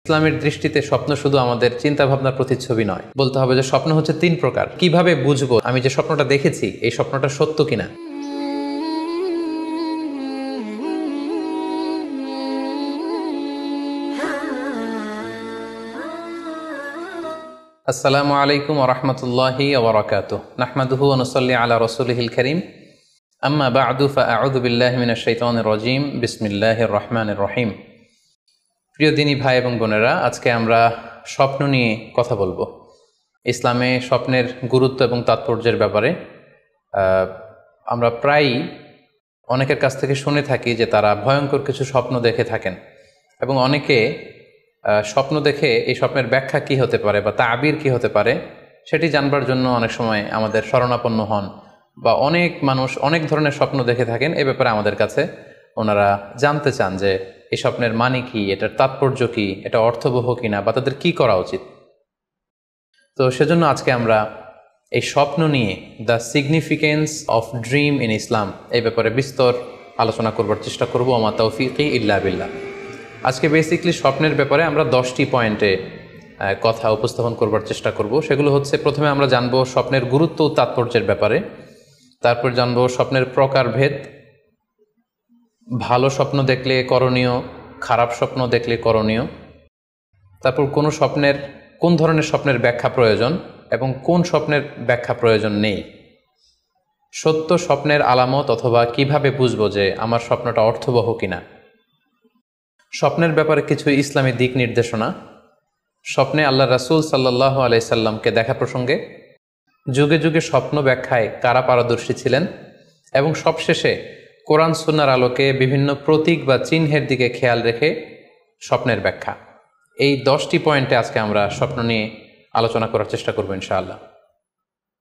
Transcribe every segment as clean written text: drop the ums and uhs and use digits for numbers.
ইসলামের দৃষ্টিতে স্বপ্ন শুধু আমাদের চিন্তা ভাবনার প্রতিচ্ছবি নয়, বলতে হবে যে স্বপ্ন হচ্ছে তিন প্রকার। কিভাবে বুঝবো আমি যে স্বপ্নটা দেখেছি এই স্বপ্নটা সত্য কিনা? আসসালামু আলাইকুম ওয়া রাহমাতুল্লাহি ওয়া বারাকাতুহু। নাহমাদুহু ওয়া নুসাল্লি আলা রাসূলিহিল কারীম। আম্মা বা'দু ফাআউযু বিল্লাহি মিনাশ শাইতানির রাজীম। বিসমিল্লাহির রহমানির রহিম। প্রিয় দিনী ভাই এবং বোনেরা, আজকে আমরা স্বপ্ন নিয়ে কথা বলবো। ইসলামে স্বপ্নের গুরুত্ব এবং তাৎপর্যের ব্যাপারে আমরা প্রায়ই অনেকের কাছ থেকে শুনে থাকি যে তারা ভয়ঙ্কর কিছু স্বপ্ন দেখে থাকেন, এবং অনেকে স্বপ্ন দেখে এই স্বপ্নের ব্যাখ্যা কি হতে পারে বা তাবির কি হতে পারে সেটি জানবার জন্য অনেক সময় আমাদের শরণাপন্ন হন, বা অনেক মানুষ অনেক ধরনের স্বপ্ন দেখে থাকেন। এ ব্যাপারে আমাদের কাছে ওনারা জানতে চান যে এই স্বপ্নের মানে কি, এটার তাৎপর্য কি, এটা অর্থবহ কিনা, বা তাদের কি করা উচিত। তো সেজন্য আজকে আমরা এই স্বপ্ন নিয়ে the significance of dream in Islam এই ব্যাপারে বিস্তর আলোচনা করবার চেষ্টা করবো। আমা তাওফিকি ইল্লা বিল্লাহ। আজকে বেসিকলি স্বপ্নের ব্যাপারে আমরা 10টি পয়েন্টে কথা উপস্থাপন করবার চেষ্টা করব। সেগুলো হচ্ছে, প্রথমে আমরা জানবো স্বপ্নের গুরুত্ব ও তাৎপর্যের ব্যাপারে, তারপর জানবো স্বপ্নের প্রকারভেদ, ভালো স্বপ্ন দেখলে করণীয়, খারাপ স্বপ্ন দেখলে করণীয়, তারপর কোন ধরনের স্বপ্নের ব্যাখ্যা প্রয়োজন এবং কোন স্বপ্নের ব্যাখ্যা প্রয়োজন নেই, সত্য স্বপ্নের আলামত অথবা কিভাবে বুঝবো যে আমার স্বপ্নটা অর্থবহ কিনা, স্বপ্নের ব্যাপারে কিছু ইসলামী দিক নির্দেশনা, স্বপ্নে আল্লাহ রাসূল সাল্লাল্লাহু আলাইহি সাল্লামকে দেখা প্রসঙ্গে, যুগে যুগে স্বপ্ন ব্যাখ্যায় কারা পারদর্শী ছিলেন, এবং সবশেষে কোরআন সুন্নাহর আলোকে বিভিন্ন প্রতীক বা চিহ্নের দিকে খেয়াল রেখে স্বপ্নের ব্যাখ্যা। এই 10টি পয়েন্টে আজকে আমরা স্বপ্ন নিয়ে আলোচনা করার চেষ্টা করব ইনশাআল্লাহ।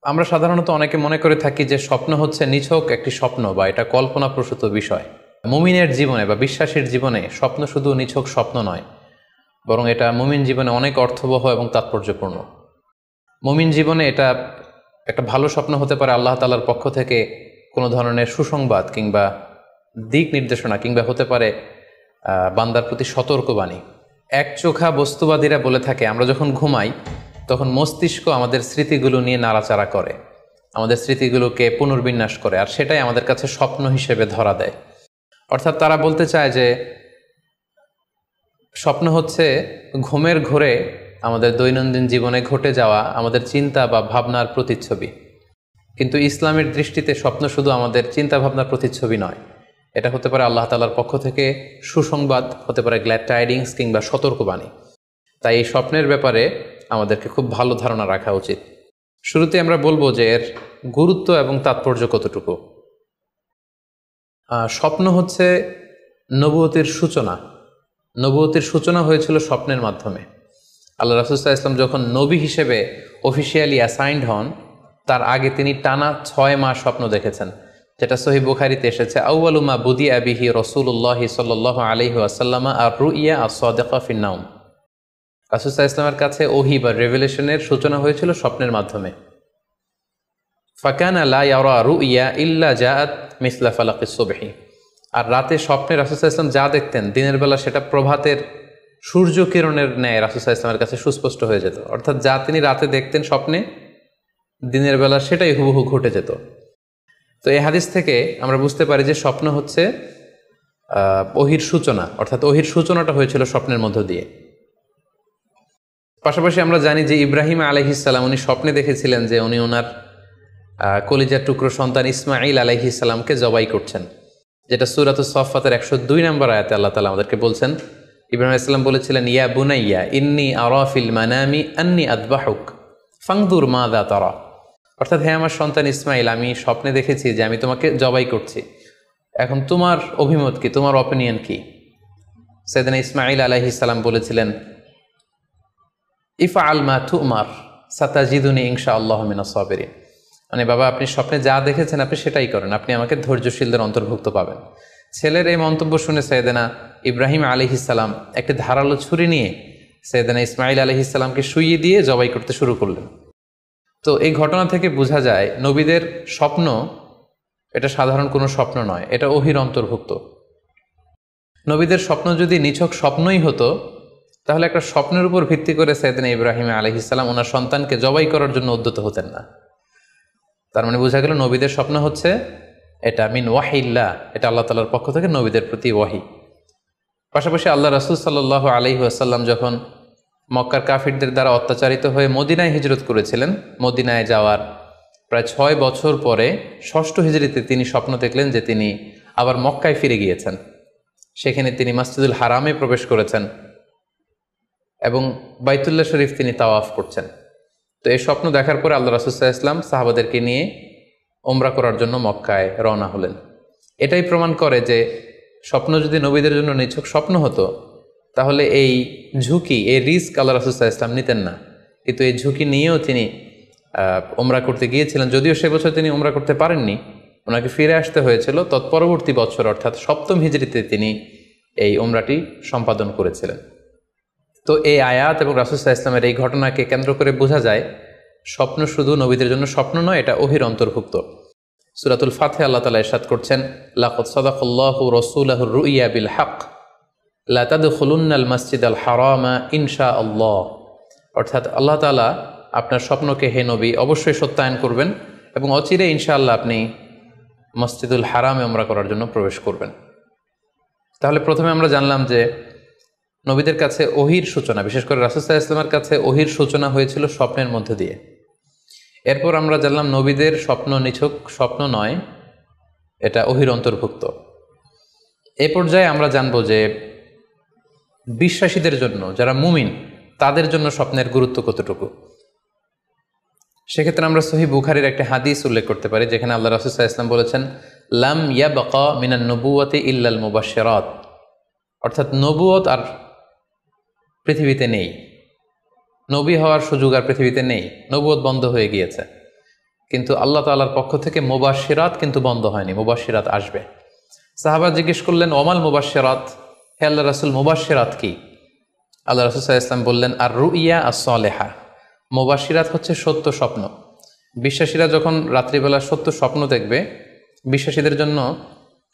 আমরা সাধারণত অনেকে মনে করে থাকি যে স্বপ্ন হচ্ছে নিছক একটি স্বপ্ন বা এটা কল্পনাপ্রসূত বিষয়। মুমিনের জীবনে বা বিশ্বাসীর জীবনে স্বপ্ন শুধু নিছক স্বপ্ন নয়, বরং এটা মুমিন জীবনে অনেক অর্থবহ এবং তাৎপর্যপূর্ণ। মুমিন জীবনে এটা একটা ভালো স্বপ্ন হতে পারে আল্লাহ তাআলার পক্ষ থেকে কোনো ধরনের সুসংবাদ কিংবা দিক নির্দেশনা, কিংবা হতে পারে বান্দার প্রতি সতর্কবাণী। একচোখা বস্তুবাদীরা বলে থাকে আমরা যখন ঘুমাই তখন মস্তিষ্ক আমাদের স্মৃতিগুলো নিয়ে নাড়াচাড়া করে, আমাদের স্মৃতিগুলোকে পুনর্বিন্যাস করে, আর সেটাই আমাদের কাছে স্বপ্ন হিসেবে ধরা দেয়। অর্থাৎ তারা বলতে চায় যে স্বপ্ন হচ্ছে ঘুমের ঘোরে আমাদের দৈনন্দিন জীবনে ঘটে যাওয়া আমাদের চিন্তা বা ভাবনার প্রতিচ্ছবি। কিন্তু ইসলামের দৃষ্টিতে স্বপ্ন শুধু আমাদের চিন্তা ভাবনার প্রতিচ্ছবি নয়, এটা হতে পারে আল্লাহ তাআলার পক্ষ থেকে সুসংবাদ, হতে পারে গ্ল্যাড টাইডিংস কিংবা সতর্কবাণী। তাই এই স্বপ্নের ব্যাপারে আমাদেরকে খুব ভালো ধারণা রাখা উচিত। শুরুতে আমরা বলবো যে এর গুরুত্ব এবং তাৎপর্য কতটুকু। স্বপ্ন হচ্ছে নবুয়তের সূচনা। নবুয়তের সূচনা হয়েছিল স্বপ্নের মাধ্যমে। আল্লাহ রাসূল সাল্লাল্লাহু আলাইহি ওয়াসাল্লাম যখন নবী হিসেবে অফিসিয়ালি অ্যাসাইন্ড হন, তার আগে তিনি টানা 6 মাস স্বপ্ন দেখেছেন, যেটা সহিহ বুখারীতে এসেছে। আউয়ালু মা বুদিআ বিহি রাসূলুল্লাহ সাল্লাল্লাহু আলাইহি ওয়াসাল্লাম আর-রুইয়া আস-সাদিকা ফিন-নাওম। রাসূল সাল্লাল্লাহু আলাইহি ওয়াসাল্লামের কাছে ওহী বা রেভেলেশনের সূচনা হয়েছিল স্বপ্নের মাধ্যমে। ফাকানা লা ইয়ারা রুইয়া ইল্লা জাআত মিসলা ফালাকিস সুবহি। আর রাতে স্বপ্নে রাসূল সাল্লাল্লাহু আলাইহি ওয়াসাল্লাম যা দেখতেন, দিনের বেলা সেটা প্রভাতের সূর্য কিরণের ন্যায় রাসূল সাল্লাল্লাহু আলাইহি ওয়াসাল্লামের কাছে সুস্পষ্ট হয়ে যেত। অর্থাৎ যা তিনি রাতে দেখতেন স্বপ্নে, দিনের বেলা সেটাই হুবহু ঘটে যেত। তো এই হাদিস থেকে আমরা বুঝতে পারি যে স্বপ্ন হচ্ছে ওহীর সূচনা, অর্থাৎ ওহীর সূচনাটা হয়েছিল স্বপ্নের মধ্য দিয়ে। পাশাপাশি আমরা জানি যে ইব্রাহিম আলাইহিস সালাম উনি স্বপ্নে দেখেছিলেন যে উনি ওনার কলিজার টুকরো সন্তান ইসমাঈল আলাইহিস সালামকে জবাই করছেন, যেটা সূরাতুস সাফফাতের 102 নম্বর আয়াতে আল্লাহ তাআলা আমাদেরকে বলছেন। ইব্রাহিম আলাইহিস সালাম বলেছিলেন, ইয়া বুনাইয়া ইন্নী আরা ফিল মানামি আন্নী আযবাহুক ফানজুর মাযা তারা। অর্থাৎ, হে আমার সন্তান ইসমাইল, আমি স্বপ্নে দেখেছি যে আমি তোমাকে জবাই করছি, এখন তোমার অভিমত কি, তোমার অপিনিয়ন কি? সাইয়েদনা ইসমাঈল আলাইহিস সালাম বলেছিলেন, ইফআল মা তুমার সাতাজিদুনি ইনশাআল্লাহু মিনাস সাবিরিন। মানে বাবা, আপনি স্বপ্নে যা দেখেছেন আপনি সেটাই করেন, আপনি আমাকে ধৈর্যশীলদের অন্তর্ভুক্ত পাবেন। ছেলের এই মন্তব্য শুনে সাইয়েদনা ইব্রাহিম আলাইহিস সালাম একটি ধারালো ছুরি নিয়ে সাইয়েদনা ইসমাঈল আলাইহিস সালামকে শুইয়ে দিয়ে জবাই করতে শুরু করলেন। তো এই ঘটনা থেকে বোঝা যায় নবীদের স্বপ্ন এটা সাধারণ কোনো স্বপ্ন নয়, এটা ওহীর অন্তর্ভুক্ত। নবীদের স্বপ্ন যদি নিছক স্বপ্নই হতো তাহলে একটা স্বপ্নের উপর ভিত্তি করে সাইয়েদনা ইব্রাহিম আলাইহিস সালাম ওনার সন্তানকে জবাই করার জন্য উদ্যত হতেন না। তার মানে বোঝা গেল নবীদের স্বপ্ন হচ্ছে এটা মিন ওয়াহিল্লাহ, এটা আল্লাহ তাআলার পক্ষ থেকে নবীদের প্রতি ওয়াহি। পাশাপাশি আল্লাহ রাসূল সাল্লাল্লাহু আলাইহি ওয়াসাল্লাম যখন মক্কার কাফিরদের দ্বারা অত্যাচারিত হয়ে মদিনায় হিজরত করেছিলেন, মদিনায় যাওয়ার প্রায় 6 বছর পরে 6ষ্ঠ হিজরিতে তিনি স্বপ্ন দেখলেন যে তিনি আবার মক্কায় ফিরে গিয়েছেন। সেখানে তিনি মসজিদুল হারামে প্রবেশ করেছেন এবং বাইতুল্লাহ শরীফ তিনি তাওয়াফ করছেন। তো এই স্বপ্ন দেখার পরে আল্লাহ রাসূল সাল্লাল্লাহু আলাইহি ওয়াসাল্লাম সাহাবাদেরকে নিয়ে উমরা করার জন্য মক্কায় রওনা হলেন। এটাই প্রমাণ করে যে স্বপ্ন যদি নবীদের জন্য নিছক স্বপ্ন হতো তাহলে এই ঝুঁকি, এই রিস্ক আল্লাহ রাসূল সাল্লাল্লাহু আলাইহি ওয়াসাল্লাম নিতেন না। কিন্তু এই ঝুঁকি নিয়েও তিনি উমরা করতে গিয়েছিলেন, যদিও সে বছর তিনি উমরা করতে পারেননি, ওনাকে ফিরে আসতে হয়েছিল। তৎপরবর্তী বছর অর্থাৎ 7ম হিজরিতে তিনি এই উমরাটি সম্পাদন করেছিলেন। তো এই আয়াত এবং রাসূল সাল্লাল্লাহু আলাইহি ওয়াসাল্লামের এই ঘটনাকে কেন্দ্র করে বোঝা যায় স্বপ্ন শুধু নবীদের জন্য স্বপ্ন নয়, এটা ওহীর অন্তর্ভুক্ত। সূরাতুল ফাতহে আল্লাহ তাআলা ইরশাদ করছেন, লাকাদ সাদাকাল্লাহু রাসূলাহুর রুইয়া বিল হক লা তাদখুলুন্নাল মাসজিদাল হারামা ইনশাআল্লাহ। অর্থাৎ আল্লাহ তাআলা আপনার স্বপ্নকে হে নবী অবশ্যই সত্যায়ন করবেন এবং অচিরে ইনশাআল্লাহ আপনি মসজিদুল হারামে উমরা করার জন্য প্রবেশ করবেন। তাহলে প্রথমে আমরা জানলাম যে নবীদের কাছে ওহীর সূচনা, বিশেষ করে রাসূল সাল্লাল্লাহু আলাইহি ওয়াসাল্লামের কাছে ওহীর সূচনা হয়েছিল স্বপ্নের মধ্যে দিয়ে। এরপর আমরা জানলাম নবীদের স্বপ্ন নিছক স্বপ্ন নয়, এটা ওহীর অন্তর্ভুক্ত। এই পর্যায়ে আমরা জানবো যে বিশ্বাসীদের জন্য, যারা মুমিন, তাদের জন্য স্বপ্নের গুরুত্ব কতটুকু। সেক্ষেত্রে আমরা সহিহ বুখারীর একটা হাদিস উল্লেখ করতে পারি, যেখানে আল্লাহ রাসূল সাল্লাল্লাহু আলাইহি ওয়াসাল্লাম বলেছেন, লাম ইয়াবকা মিনান নবুওয়াতি ইল্লাল মুবাশশিরাত। অর্থাৎ নবুয়ত আর পৃথিবীতে নেই, নবী হওয়ার সুযোগ আর পৃথিবীতে নেই, নবুয়ত বন্ধ হয়ে গিয়েছে। কিন্তু আল্লাহ তাআলার পক্ষ থেকে মুবাশশিরাত কিন্তু বন্ধ হয়নি, মুবাশশিরাত আসবে। সাহাবা জিজ্ঞেস করলেন, ওমাল মুবাশশিরাত, হে আল্লাহ রাসূল মুবাশশিরাত কি? আল্লাহ রাসূল সাল্লাল্লাহু আলাইহি ওয়াসাল্লাম বললেন, আর রুইয়া আস-সালেহা। মুবাশশিরাত হচ্ছে সত্য স্বপ্ন। বিশ্বাসীরা যখন রাত্রিবেলা সত্য স্বপ্ন দেখবে, বিশ্বাসীদের জন্য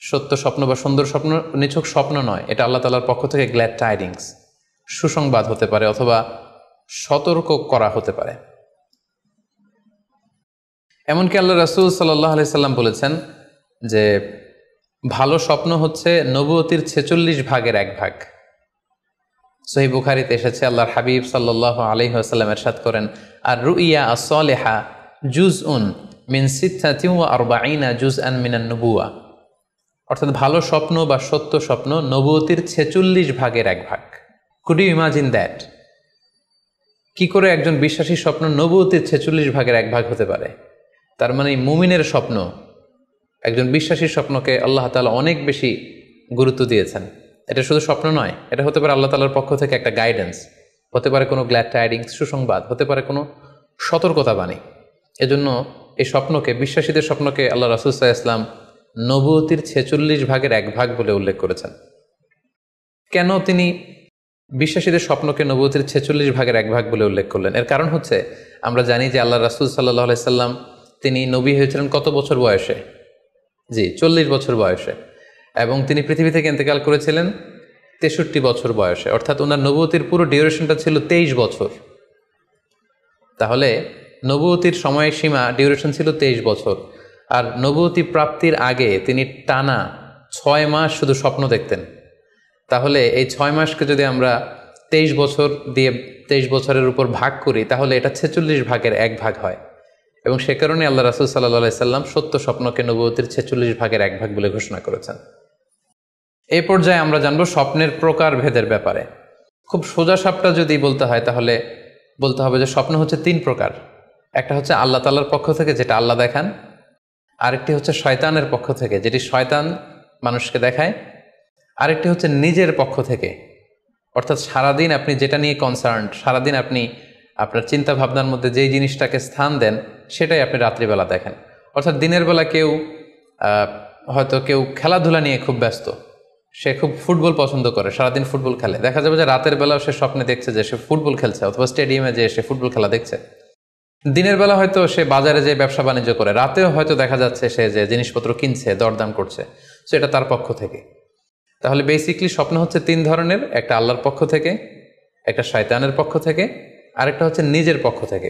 সত্য স্বপ্ন বা সুন্দর স্বপ্ন নিছক স্বপ্ন নয়, এটা আল্লাহ তাআলার পক্ষ থেকে গ্ল্যাড টাইডিংস, সুসংবাদ হতে পারে অথবা সতর্ক করা হতে পারে। এমনকি আল্লাহ রাসূল সাল্লাল্লাহু আলাইহি সাল্লাম বলেছেন যে ভালো স্বপ্ন হচ্ছে নবুয়তির 46 ভাগের 1 ভাগ। সহিহ বুখারীতে এসেছে, আল্লাহর হাবিব সাল্লাল্লাহু আলাইহি ওয়াসাল্লাম ইরশাদ করেন, আর রুইয়া আস-সালিহা জুজউন মিন 46 জুজআন মিনান নুবুওয়া। অর্থাৎ ভালো স্বপ্ন বা সত্য স্বপ্ন নবুয়তির 46 ভাগের 1 ভাগ। Could you imagine that? কি করে একজন বিশ্বাসী স্বপ্ন নবুয়তির 46 ভাগের 1 ভাগ হতে পারে? তার মানে মুমিনের স্বপ্ন, একজন বিশ্বাসীর স্বপ্নকে আল্লাহ তাআলা অনেক বেশি গুরুত্ব দিয়েছেন। এটা শুধু স্বপ্ন নয়, এটা হতে পারে আল্লাহ তাআলার পক্ষ থেকে একটা গাইডেন্স, হতে পারে কোনো গ্ল্যাড টাইডিংস, সুসংবাদ, হতে পারে কোনো সতর্কতা বাণী। এজন্য এই স্বপ্নকে, বিশ্বাসীদের স্বপ্নকে আল্লাহ রাসূল সাল্লাল্লাহু আলাইহি ওয়াসাল্লাম নবুয়তির 46 ভাগের 1 ভাগ বলে উল্লেখ করেছেন। কেন তিনি বিশ্বাসীদের স্বপ্নকে নবুয়তির 46 ভাগের 1 ভাগ বলে উল্লেখ করলেন? এর কারণ হচ্ছে, আমরা জানি যে আল্লাহ রাসূল সাল্লাল্লাহু আলাইহি সাল্লাম তিনি নবী হয়েছিলেন কত বছর বয়সে? জি, 40 বছর বয়সে। এবং তিনি পৃথিবী থেকে ইন্তেকাল করেছিলেন 63 বছর বয়সে। অর্থাৎ ওনার নবুয়তির পুরো ডিউরেশনটা ছিল 23 বছর। তাহলে নবুয়তির সময়সীমা ডিউরেশন ছিল 23 বছর। আর নবুয়তি প্রাপ্তির আগে তিনি টানা 6 মাস শুধু স্বপ্ন দেখতেন। তাহলে এই 6 মাসকে যদি আমরা 23 বছর দিয়ে 23 বছরের উপর ভাগ করি, তাহলে এটা 46 ভাগের 1 ভাগ হয়। এবং সে কারণে আল্লাহ রাসূল সাল্লাল্লাহু আলাইহি সাল্লাম সত্য স্বপ্নকে নবুয়তির 46 ভাগের 1 ভাগ বলে ঘোষণা করেছেন। এই পর্যায়ে আমরা জানবো স্বপ্নের প্রকার ভেদের ব্যাপারে। খুব সোজা সাপটা যদি বলতে হয়, তাহলে বলতে হবে যে স্বপ্ন হচ্ছে 3 প্রকার। একটা হচ্ছে আল্লাহ তাআলার পক্ষ থেকে, যেটা আল্লাহ দেখান। আরেকটি হচ্ছে শয়তানের পক্ষ থেকে, যেটি শয়তান মানুষকে দেখায়। আরেকটি হচ্ছে নিজের পক্ষ থেকে, অর্থাৎ সারাদিন আপনি যেটা নিয়ে কনসার্ন, সারাদিন আপনি আপনার চিন্তা ভাবনার মধ্যে যেই জিনিসটাকে স্থান দেন, সেটাই আপনি রাত্রিবেলা দেখেন। অর্থাৎ দিনের বেলা হয়তো কেউ খেলাধুলা নিয়ে খুব ব্যস্ত, সে খুব ফুটবল পছন্দ করে, সারাদিন ফুটবল খেলে। দেখা যাবে যে রাতের বেলাও সে স্বপ্নে দেখছে যে সে ফুটবল খেলছে, অথবা স্টেডিয়ামে যে সে ফুটবল খেলা দেখছে। দিনের বেলা হয়তো সে বাজারে যে ব্যবসা বাণিজ্য করে, রাতেও হয়তো দেখা যাচ্ছে সে যে জিনিসপত্র কিনছে, দরদাম করছে। সো এটা তার পক্ষ থেকে। তাহলে বেসিকলি স্বপ্ন হচ্ছে 3 ধরনের। একটা আল্লাহর পক্ষ থেকে, একটা শয়তানের পক্ষ থেকে, আরেকটা হচ্ছে নিজের পক্ষ থেকে,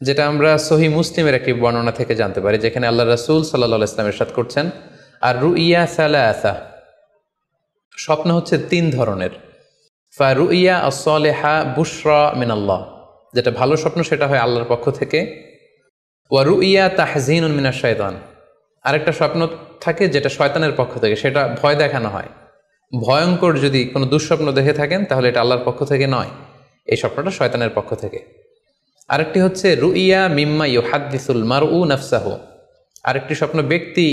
যেটা আমরা সহি মুসলিমের একটি বর্ণনা থেকে জানতে পারি, যেখানে আল্লাহ রাসূল সাল্লাল্লাহু আলাইহি ওয়াসাল্লাম ইরশাদ করছেন, আর রুইয়া সালাসা, স্বপ্ন হচ্ছে 3 ধরনের। ফারুইয়া আস-সালিহা বুশরা মিনাল্লাহ, যেটা ভালো স্বপ্ন সেটা হয় আল্লাহর পক্ষ থেকে। ওয়া রুইয়া তাহজিনুন মিনাশ শাইতান, আরেকটা স্বপ্ন থাকে যেটা শয়তানের পক্ষ থেকে, সেটা ভয় দেখানো হয়। ভয়ঙ্কর যদি কোনো দুঃস্বপ্ন দেখে থাকেন তাহলে এটা আল্লাহর পক্ষ থেকে নয়, এই স্বপ্নটা শয়তানের পক্ষ থেকে। আরেকটি হচ্ছে রুইয়া মিম্মা ইউহাদ্দিসুল মারউ নাফসাহু, আরেকটি স্বপ্ন ব্যক্তি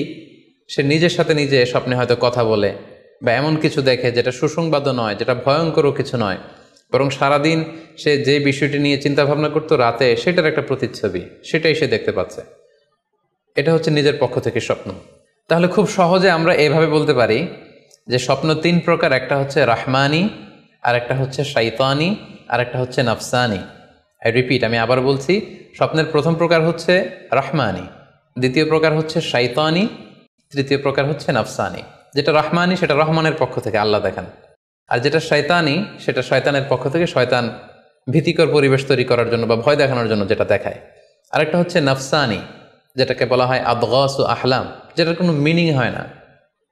সে নিজের সাথে নিজে স্বপ্নে হয়তো কথা বলে বা এমন কিছু দেখে যেটা সুসংবাদও নয়, যেটা ভয়ঙ্করও কিছু নয়, বরং সারাদিন সে যে বিষয়টি নিয়ে চিন্তা ভাবনা করতো রাতে সেটার একটা প্রতিচ্ছবি, সেটাই সে দেখতে পাচ্ছে। এটা হচ্ছে নিজের পক্ষ থেকে স্বপ্ন। তাহলে খুব সহজে আমরা এভাবে বলতে পারি যে স্বপ্ন 3 প্রকার, একটা হচ্ছে রাহমানি, আর একটা হচ্ছে শাইতানি, আর একটা হচ্ছে নাফসানি। রিপিট, আমি আবার বলছি, স্বপ্নের প্রথম প্রকার হচ্ছে রাহমানি, দ্বিতীয় প্রকার হচ্ছে শাইতানি, তৃতীয় প্রকার হচ্ছে নাফসানি। যেটা রাহমানি সেটা রহমানের পক্ষ থেকে, আল্লাহ দেখান। আর যেটা শয়তানি সেটা শয়তানের পক্ষ থেকে, শয়তান ভীতিকর পরিবেশ তৈরি করার জন্য বা ভয় দেখানোর জন্য যেটা দেখায়। আরেকটা হচ্ছে নাফসানি, যেটাকে বলা হয় আদগাস ও আহলাম, যেটার কোনো মিনিং হয় না,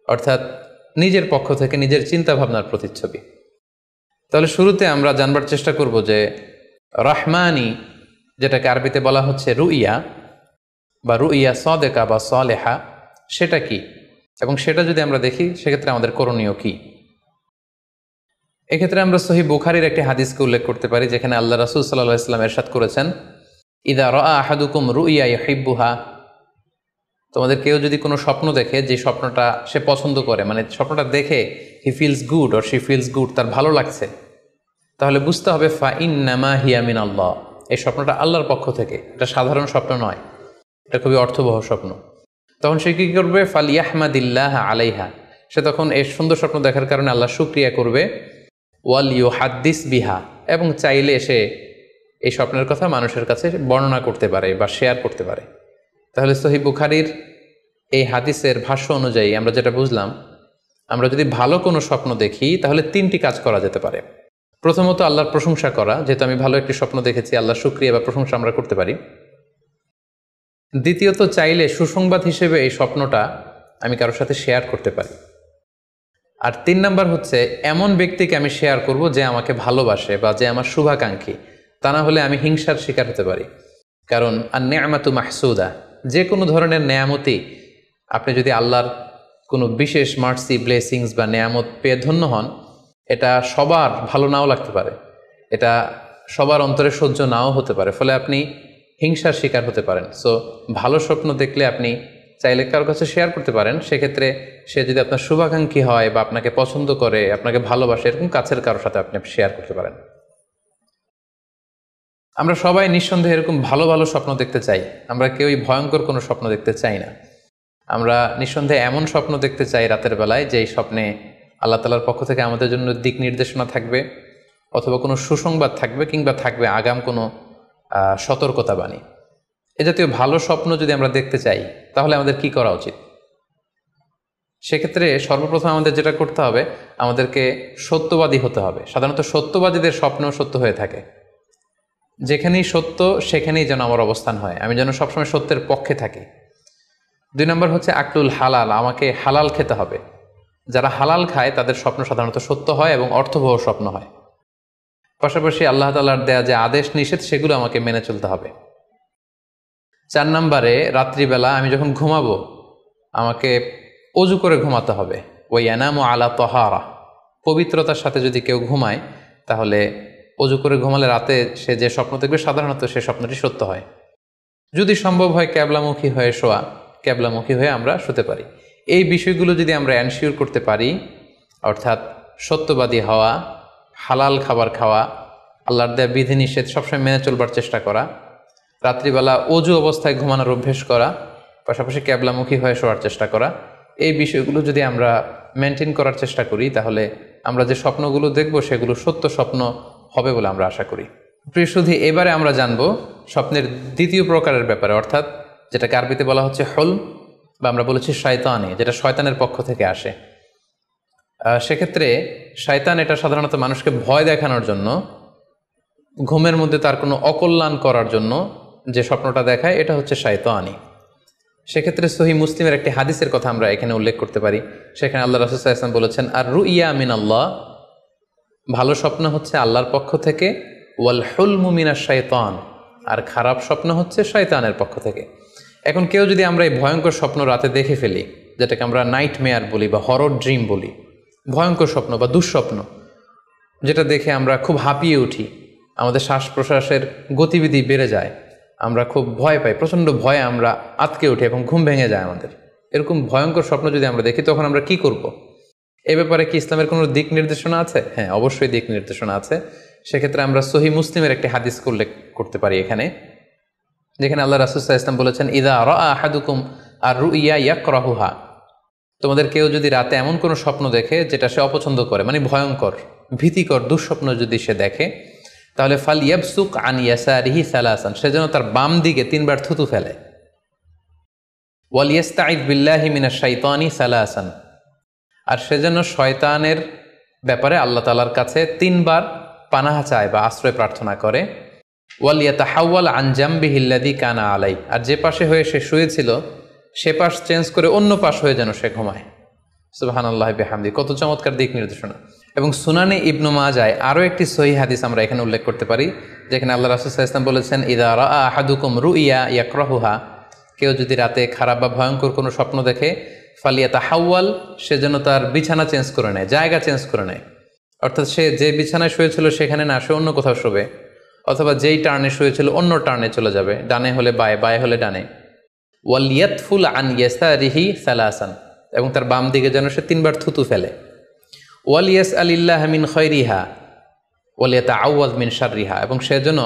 অর্থাৎ নিজের পক্ষ থেকে নিজের চিন্তা ভাবনার প্রতিচ্ছবি। তাহলে শুরুতে আমরা জানবার চেষ্টা করব যে রহমানি, যেটাকে আরবিতে বলা হচ্ছে রুইয়া বা রুইয়া সাদেকা বা সালেহা, সেটা কি, এবং সেটা যদি আমরা দেখি সেক্ষেত্রে আমাদের করণীয় কি। এক্ষেত্রে আমরা সহিহ বুখারীর একটি হাদিসকে উল্লেখ করতে পারি, যেখানে আল্লাহ রাসূল সাল্লাল্লাহু আলাইহি ওয়াসাল্লাম ইরশাদ করেছেন, ইদা রাআ আহাদুকুম রুইয়া ইউহিব্বুহা, তোমাদের কেউ যদি কোনো স্বপ্ন দেখে যে স্বপ্নটা সে পছন্দ করে, মানে স্বপ্নটা দেখে he feels good or she feels good, তার ভালো লাগছে, তাহলে বুঝতে হবে ফা ইন্নামা হিয়া মিনাল্লাহ, এই স্বপ্নটা আল্লাহর পক্ষ থেকে, এটা সাধারণ স্বপ্ন নয়, এটা খুবই অর্থবহ স্বপ্ন। তখন সে কী করবে? ফালিয়াহমাদিল্লাহ আলাইহা, সে তখন এই সুন্দর স্বপ্ন দেখার কারণে আল্লাহ শুকরিয়া করবে। ওয়াল ইউহাদ্দিস বিহা, এবং চাইলে সে এই স্বপ্নের কথা মানুষের কাছে বর্ণনা করতে পারে বা শেয়ার করতে পারে। তাহলে সহিহ বুখারীর এই হাদিসের ভাষ্য অনুযায়ী আমরা যেটা বুঝলাম, আমরা যদি ভালো কোনো স্বপ্ন দেখি তাহলে 3টি কাজ করা যেতে পারে। প্রথমত আল্লাহর প্রশংসা করা, যেহেতু আমি ভালো একটি স্বপ্ন দেখেছি, আল্লাহ শুকরিয়া বা প্রশংসা আমরা করতে পারি। দ্বিতীয়ত চাইলে সুসংবাদ হিসেবে এই স্বপ্নটা আমি কারোর সাথে শেয়ার করতে পারি। আর 3 নাম্বার হচ্ছে এমন ব্যক্তিকে আমি শেয়ার করব যে আমাকে ভালোবাসে বা যে আমার শুভাকাঙ্ক্ষী, তা না হলে আমি হিংসার শিকার হতে পারি। কারণ আন-নি'মাতু মাহসুদা, যে কোনো ধরনের নেয়ামতই, আপনি যদি আল্লাহর কোনো বিশেষ মার্সি, ব্লেসিংস বা নেয়ামত পেয়ে ধন্য হন, এটা সবার ভালো নাও লাগতে পারে, এটা সবার অন্তরে সহ্য নাও হতে পারে, ফলে আপনি হিংসার শিকার হতে পারেন। সো ভালো স্বপ্ন দেখলে আপনি চাইলে কারোর কাছে শেয়ার করতে পারেন, সেক্ষেত্রে সে যদি আপনার শুভাকাঙ্ক্ষী হয় বা আপনাকে পছন্দ করে, আপনাকে ভালোবাসে, এরকম কাছের কারোর সাথে আপনি শেয়ার করতে পারেন। আমরা সবাই নিঃসন্দেহে এরকম ভালো ভালো স্বপ্ন দেখতে চাই, আমরা কেউই ভয়ঙ্কর কোনো স্বপ্ন দেখতে চাই না। আমরা নিঃসন্দেহে এমন স্বপ্ন দেখতে চাই রাতের বেলায় যে এই স্বপ্নে আল্লাহ তাআলার পক্ষ থেকে আমাদের জন্য দিক নির্দেশনা থাকবে, অথবা কোনো সুসংবাদ থাকবে, কিংবা থাকবে আগাম কোনো সতর্কতা বাণী। এ জাতীয় ভালো স্বপ্ন যদি আমরা দেখতে চাই তাহলে আমাদের কি করা উচিত? সেক্ষেত্রে সর্বপ্রথম আমাদের যেটা করতে হবে, আমাদেরকে সত্যবাদী হতে হবে। সাধারণত সত্যবাদীদের স্বপ্ন সত্য হয়ে থাকে। যেখানেই সত্য সেখানেই যেন আমার অবস্থান হয়, আমি যেন সবসময় সত্যের পক্ষে থাকি। 2 নম্বর হচ্ছে আকলুল হালাল, আমাকে হালাল খেতে হবে। যারা হালাল খায় তাদের স্বপ্ন সাধারণত সত্য হয় এবং অর্থবহ স্বপ্ন হয়। পাশাপাশি আল্লাহ তাআলার দেয়া যে আদেশ নিষেধ সেগুলো আমাকে মেনে চলতে হবে। 4 নম্বরে রাত্রিবেলা আমি যখন ঘুমাবো আমাকে অজু করে ঘুমাতে হবে। ওই ইয়ানামু আলা তাহারা, পবিত্রতার সাথে যদি কেউ ঘুমায় তাহলে অজু করে ঘুমালে রাতে সে যে স্বপ্ন দেখবে সাধারণত সে স্বপ্নটি সত্য হয়। যদি সম্ভব হয় ক্যাবলামুখী হয়ে শোয়া, ক্যাবলামুখী হয়ে আমরা শুতে পারি। এই বিষয়গুলো যদি আমরা এনশিওর করতে পারি, অর্থাৎ সত্যবাদী হওয়া, হালাল খাবার খাওয়া, আল্লাহর দেয়া বিধিনিষেধ সবসময় মেনে চলবার চেষ্টা করা, রাত্রিবেলা অজু অবস্থায় ঘুমানোর অভ্যেস করা, পাশাপাশি ক্যাবলামুখী হয়ে শোয়ার চেষ্টা করা, এই বিষয়গুলো যদি আমরা মেনটেন করার চেষ্টা করি তাহলে আমরা যে স্বপ্নগুলো দেখব সেগুলো সত্য স্বপ্ন হবে বলে আমরা আশা করি। প্রিয় সুধী, এবারে আমরা জানব স্বপ্নের দ্বিতীয় প্রকারের ব্যাপারে, অর্থাৎ যেটাকে আরবিতে বলা হচ্ছে হলম, বা আমরা বলেছি শয়তানি, যেটা শয়তানের পক্ষ থেকে আসে। সেক্ষেত্রে শয়তান এটা সাধারণত মানুষকে ভয় দেখানোর জন্য ঘুমের মধ্যে তার কোনো অকল্যাণ করার জন্য যে স্বপ্নটা দেখায় এটা হচ্ছে শায়তানি। সেক্ষেত্রে সহিহ মুসলিমের একটি হাদিসের কথা আমরা এখানে উল্লেখ করতে পারি। সেখানে আল্লাহ রাসূল সাল্লাল্লাহু আলাইহি ওয়াসাল্লাম বলেছেন, আর রুইয়া মিনাল্লাহ, ভালো স্বপ্ন হচ্ছে আল্লাহর পক্ষ থেকে, ওয়াল হুলমু মিনাশ শাইতান, আর খারাপ স্বপ্ন হচ্ছে শয়তানের পক্ষ থেকে। এখন কেউ যদি আমরা এই ভয়ঙ্কর স্বপ্ন রাতে দেখে ফেলি, যেটাকে আমরা নাইট মেয়ার বলি বা হরর ড্রিম বলি, ভয়ঙ্কর স্বপ্ন বা দুঃস্বপ্ন, যেটা দেখে আমরা খুব হাঁপিয়ে উঠি, আমাদের শ্বাস প্রশ্বাসের গতিবিধি বেড়ে যায়, আমরা খুব ভয় পাই, প্রচণ্ড ভয়ে আমরা আটকে উঠি এবং ঘুম ভেঙে যায় আমাদের, এরকম ভয়ঙ্কর স্বপ্ন যদি আমরা দেখি তখন আমরা কি করব? এ ব্যাপারে কি ইসলামের কোনো দিক নির্দেশনা আছে? হ্যাঁ, অবশ্যই দিক নির্দেশনা আছে। সেক্ষেত্রে আমরা সহিহ মুসলিমের একটি হাদিস উল্লেখ করতে পারি এখানে, যেখানে আল্লাহ রাসূল সাল্লাল্লাহু আলাইহি ওয়াসাল্লাম বলেছেন, ইযা রাআ আহাদুকুম আর রুইয়া ইয়াকরাহুহা, তোমাদের কেউ যদি রাতে এমন কোনো স্বপ্ন দেখে যেটা সে অপছন্দ করে, মানে ভয়ঙ্কর ভীতিকর দুঃস্বপ্ন যদি সে দেখে, তাহলে ফাল ইয়াবসুক আন ইয়াসারিহি সালাসান, সে যেন তার বাম দিকে 3 বার থুতু ফেলে। ওয়াল ইস্তাঈদ বিল্লাহি মিনাশ শাইতানি সালাসান, আর সে যেন শয়তানের ব্যাপারে আল্লাহ তাআলার কাছে 3 বার পানাহ চায় বা আশ্রয় প্রার্থনা করে। ওয়াল ইয়াতাহাওয়াল আন জামবিহি আল্লাযী কানা আলাই, আর যে পাশে হয়ে সে শুয়েছিল সে পাশ চেঞ্জ করে অন্য পাশ হয়ে যেন সে ঘুমায়। সুবহানাল্লাহি বিহামদি, কত চমৎকার দিক নির্দেশনা। এবং সুনানে ইবনু মাজায় আরও একটি সহিহ হাদিস আমরা এখানে উল্লেখ করতে পারি, যেখানে আল্লাহ রাসূল সাল্লাল্লাহু আলাইহি ওয়াসাল্লাম বলেছেন, ইযা রাআ আহাদুকুম রুইয়া ইয়াকরাহুহা, কেউ যদি রাতে খারাপ বা ভয়ঙ্কর কোনো স্বপ্ন দেখে, ফালিয়াতাহাওয়াল, সে যেন তার বিছানা চেঞ্জ করে নেয়, জায়গা চেঞ্জ করে নেয়। অর্থাৎ সে যে বিছানায় শুয়েছিল সেখানে না, সে অন্য কোথাও শোবে, অথবা যেই টার্নে শুয়েছিল অন্য টার্নে চলে যাবে, ডানে হলে বায়ে, বায়ে হলে ডানে। ওয়াল ইয়াতফুল আন ইয়াসারিহি সালাসান, এবং তার বাম দিকে যেন সে 3 বার থুতু ফেলে। ওয়াল ইয়াসআলিল্লাহ মিন খায়রিহা ওয়াল ইয়াতাআওয়ায মিন শাররিহা, এবং সে যেন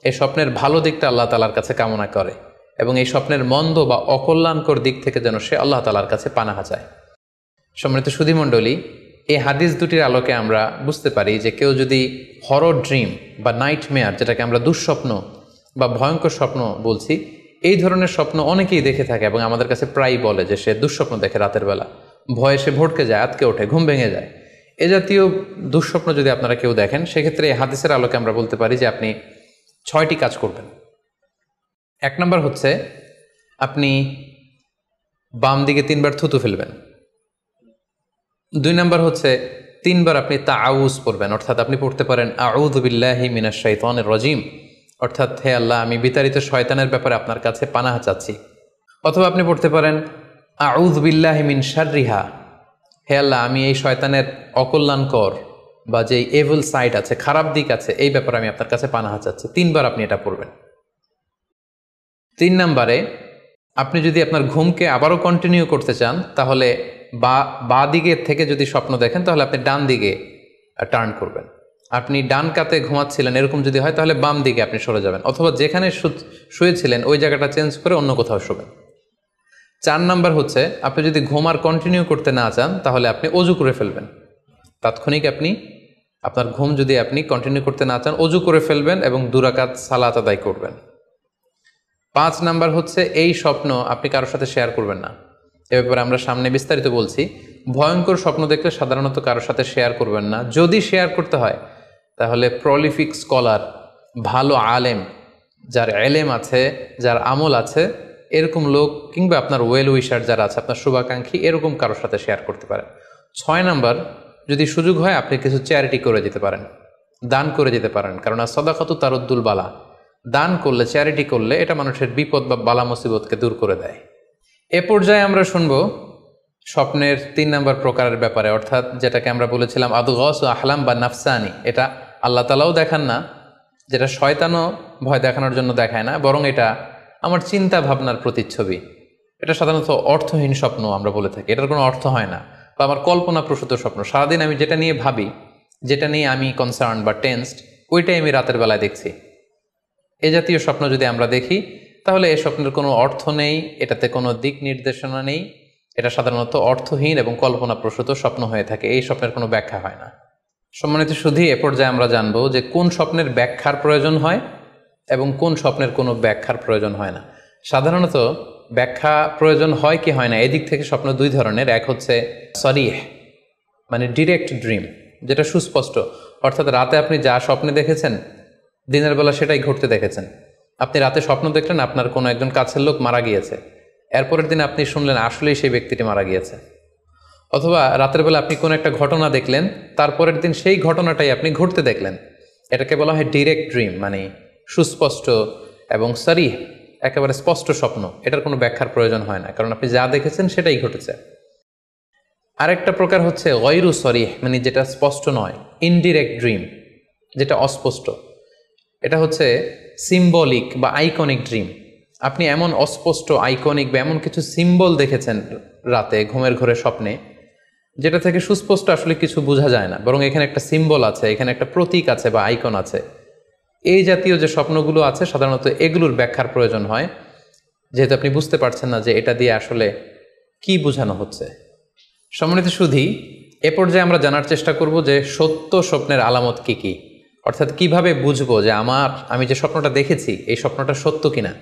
এই স্বপ্নের ভালো দিকটা আল্লাহ তাআলার কাছে কামনা করে, এবং এই স্বপ্নের মন্দ বা অকল্যাণকর দিক থেকে যেন সে আল্লাহ তাআলার কাছে পানাহা চায়। সম্মানিত সুধীমণ্ডলী, এই হাদিস দুটির আলোকে আমরা বুঝতে পারি যে কেউ যদি হরর ড্রিম বা নাইট মেয়ার, যেটাকে আমরা দুঃস্বপ্ন বা ভয়ঙ্কর স্বপ্ন বলছি, এই ধরনের স্বপ্ন অনেকেই দেখে থাকে এবং আমাদের কাছে প্রায়ই বলে যে সে দুঃস্বপ্ন দেখে রাতের বেলা, ভয়ে সে ভটকে যায়, আটকে ওঠে, ঘুম ভেঙে যায়। এ জাতীয় দুঃস্বপ্ন যদি আপনারা কেউ দেখেন, সেক্ষেত্রে এই হাদিসের আলোকে আমরা বলতে পারি যে আপনি 6টি কাজ করবেন। 1 নম্বর হচ্ছে আপনি বাম দিকে 3 বার থুতু ফেলবেন। 2 নম্বর হচ্ছে 3 বার আপনি তাআউজ পড়বেন, অর্থাৎ আপনি পড়তে পারেন আউযু বিল্লাহি মিনাশ শাইতানির রাজিম, অর্থাৎ হে আল্লাহ, আমি বিতাড়িত শয়তানের ব্যাপারে আপনার কাছে পানাহ চাচ্ছি। অথবা আপনি পড়তে পারেন আউযু বিল্লাহি মিন শাররিহা, হে আল্লাহ, আমি এই শয়তানের অকল্যাণকর বা যেই এভিল সাইড আছে, খারাপ দিক আছে, এই ব্যাপারে আমি আপনার কাছে পানাহ চাচ্ছি। 3 বার আপনি এটা পড়বেন। 3 নম্বরে আপনি যদি আপনার ঘুমকে আবারও কন্টিনিউ করতে চান, তাহলে বা দিকে থেকে যদি স্বপ্ন দেখেন, তাহলে আপনি ডান দিকে টার্ন করবেন। আপনি ডান কাতে ঘুমাচ্ছিলেন এরকম যদি হয়, তাহলে বাম দিকে আপনি সরে যাবেন, অথবা যেখানে শুয়েছিলেন ওই জায়গাটা চেঞ্জ করে অন্য কোথাও শোবেন। 4 নম্বর হচ্ছে আপনি যদি ঘুম আর কন্টিনিউ করতে না চান, তাহলে আপনি অজু করে ফেলবেন। তাৎক্ষণিক আপনি আপনার ঘুম যদি আপনি কন্টিনিউ করতে না চান, অজু করে ফেলবেন এবং 2 রাকাত সালাত আদায় করবেন। 5 নাম্বার হচ্ছে এই স্বপ্ন আপনি কারোর সাথে শেয়ার করবেন না। এ ব্যাপারে আমরা সামনে বিস্তারিত বলছি। ভয়ঙ্কর স্বপ্ন দেখলে সাধারণত কারোর সাথে শেয়ার করবেন না। যদি শেয়ার করতে হয় তাহলে প্রলিফিক স্কলার, ভালো আলেম, যার এলেম আছে, যার আমল আছে, এরকম লোক, কিংবা আপনার ওয়েল উইশার যারা আছে, আপনার শুভাকাঙ্ক্ষী, এরকম কারোর সাথে শেয়ার করতে পারেন। 6 নাম্বার, যদি সুযোগ হয় আপনি কিছু চ্যারিটি করে যেতে পারেন, দান করে যেতে পারেন, কারণ সাদাকাতু তারুদ্দুল বালা, দান করলে, চ্যারিটি করলে এটা মানুষের বিপদ বা বালা মুসিবতকে দূর করে দেয়। এ পর্যায়ে আমরা শুনব স্বপ্নের 3 নম্বর প্রকারের ব্যাপারে, অর্থাৎ যেটাকে আমরা বলেছিলাম আদগাস ও আহলাম বা নাফসানি। এটা আল্লাহ তাআলাও দেখান না, যেটা শয়তানও ভয় দেখানোর জন্য দেখায় না, বরং এটা আমার চিন্তা ভাবনার প্রতিচ্ছবি। এটা সাধারণত অর্থহীন স্বপ্ন আমরা বলে থাকি, এটার কোনো অর্থ হয় না, বা আমার কল্পনাপ্রসূত স্বপ্ন। সারাদিন আমি যেটা নিয়ে ভাবি, যেটা নিয়ে আমি কনসার্ন বা টেন্সড, ওইটাই আমি রাতের বেলায় দেখছি। এ জাতীয় স্বপ্ন যদি আমরা দেখি, তাহলে এই স্বপ্নের কোনো অর্থ নেই, এটাতে কোনো দিক নির্দেশনা নেই, এটা সাধারণত অর্থহীন এবং কল্পনাপ্রসূত স্বপ্ন হয়ে থাকে। এই স্বপ্নের কোনো ব্যাখ্যা হয় না। সম্মানিত সুধী, এ পর্যায়ে আমরা জানবো যে কোন স্বপ্নের ব্যাখ্যার প্রয়োজন হয় এবং কোন স্বপ্নের কোনো ব্যাখ্যার প্রয়োজন হয় না। সাধারণত ব্যাখ্যা প্রয়োজন হয় কি হয় না, এদিক থেকে স্বপ্ন 2 ধরনের। এক হচ্ছে সরিহ, মানে ডিরেক্ট ড্রিম, যেটা সুস্পষ্ট, অর্থাৎ রাতে আপনি যা স্বপ্নে দেখেছেন দিনের বেলা সেটাই ঘটতে দেখেছেন। আপনি রাতে স্বপ্ন দেখলেন আপনার কোনো একজন কাছের লোক মারা গিয়েছে, এরপরের দিন আপনি শুনলেন আসলেই সেই ব্যক্তিটি মারা গিয়েছে। অথবা রাতের বেলা আপনি কোনো একটা ঘটনা দেখলেন, তারপরের দিন সেই ঘটনাটাই আপনি ঘটতে দেখলেন। এটাকে বলা হয় ডিরেক্ট ড্রিম, মানে সুস্পষ্ট এবং সারিহ, একেবারে স্পষ্ট স্বপ্ন। এটার কোনো ব্যাখ্যার প্রয়োজন হয় না, কারণ আপনি যা দেখেছেন সেটাই ঘটেছে। আরেকটা প্রকার হচ্ছে গয়রু সরিহ, মানে যেটা স্পষ্ট নয়, ইনডিরেক্ট ড্রিম, যেটা অস্পষ্ট। এটা হচ্ছে সিম্বলিক বা আইকনিক ড্রিম। আপনি এমন অস্পষ্ট আইকনিক বা এমন কিছু সিম্বল দেখেছেন রাতে ঘুমের ঘোরে স্বপ্নে, যেটা থেকে সুস্পষ্ট আসলে কিছু বোঝা যায় না, বরং এখানে একটা সিম্বল আছে, এখানে একটা প্রতীক আছে বা আইকন আছে। এই জাতীয় যে স্বপ্নগুলো আছে সাধারণত এগুলোর ব্যাখ্যার প্রয়োজন হয়, যেহেতু আপনি বুঝতে পারছেন না যে এটা দিয়ে আসলে কি বোঝানো হচ্ছে। সম্মানিত সুধী, এ পর্যায়ে আমরা জানার চেষ্টা করব যে সত্য স্বপ্নের আলামত কি কি, অর্থাৎ কিভাবে বুঝবো যে আমি যে স্বপ্নটা দেখেছি এই স্বপ্নটা সত্য কিনা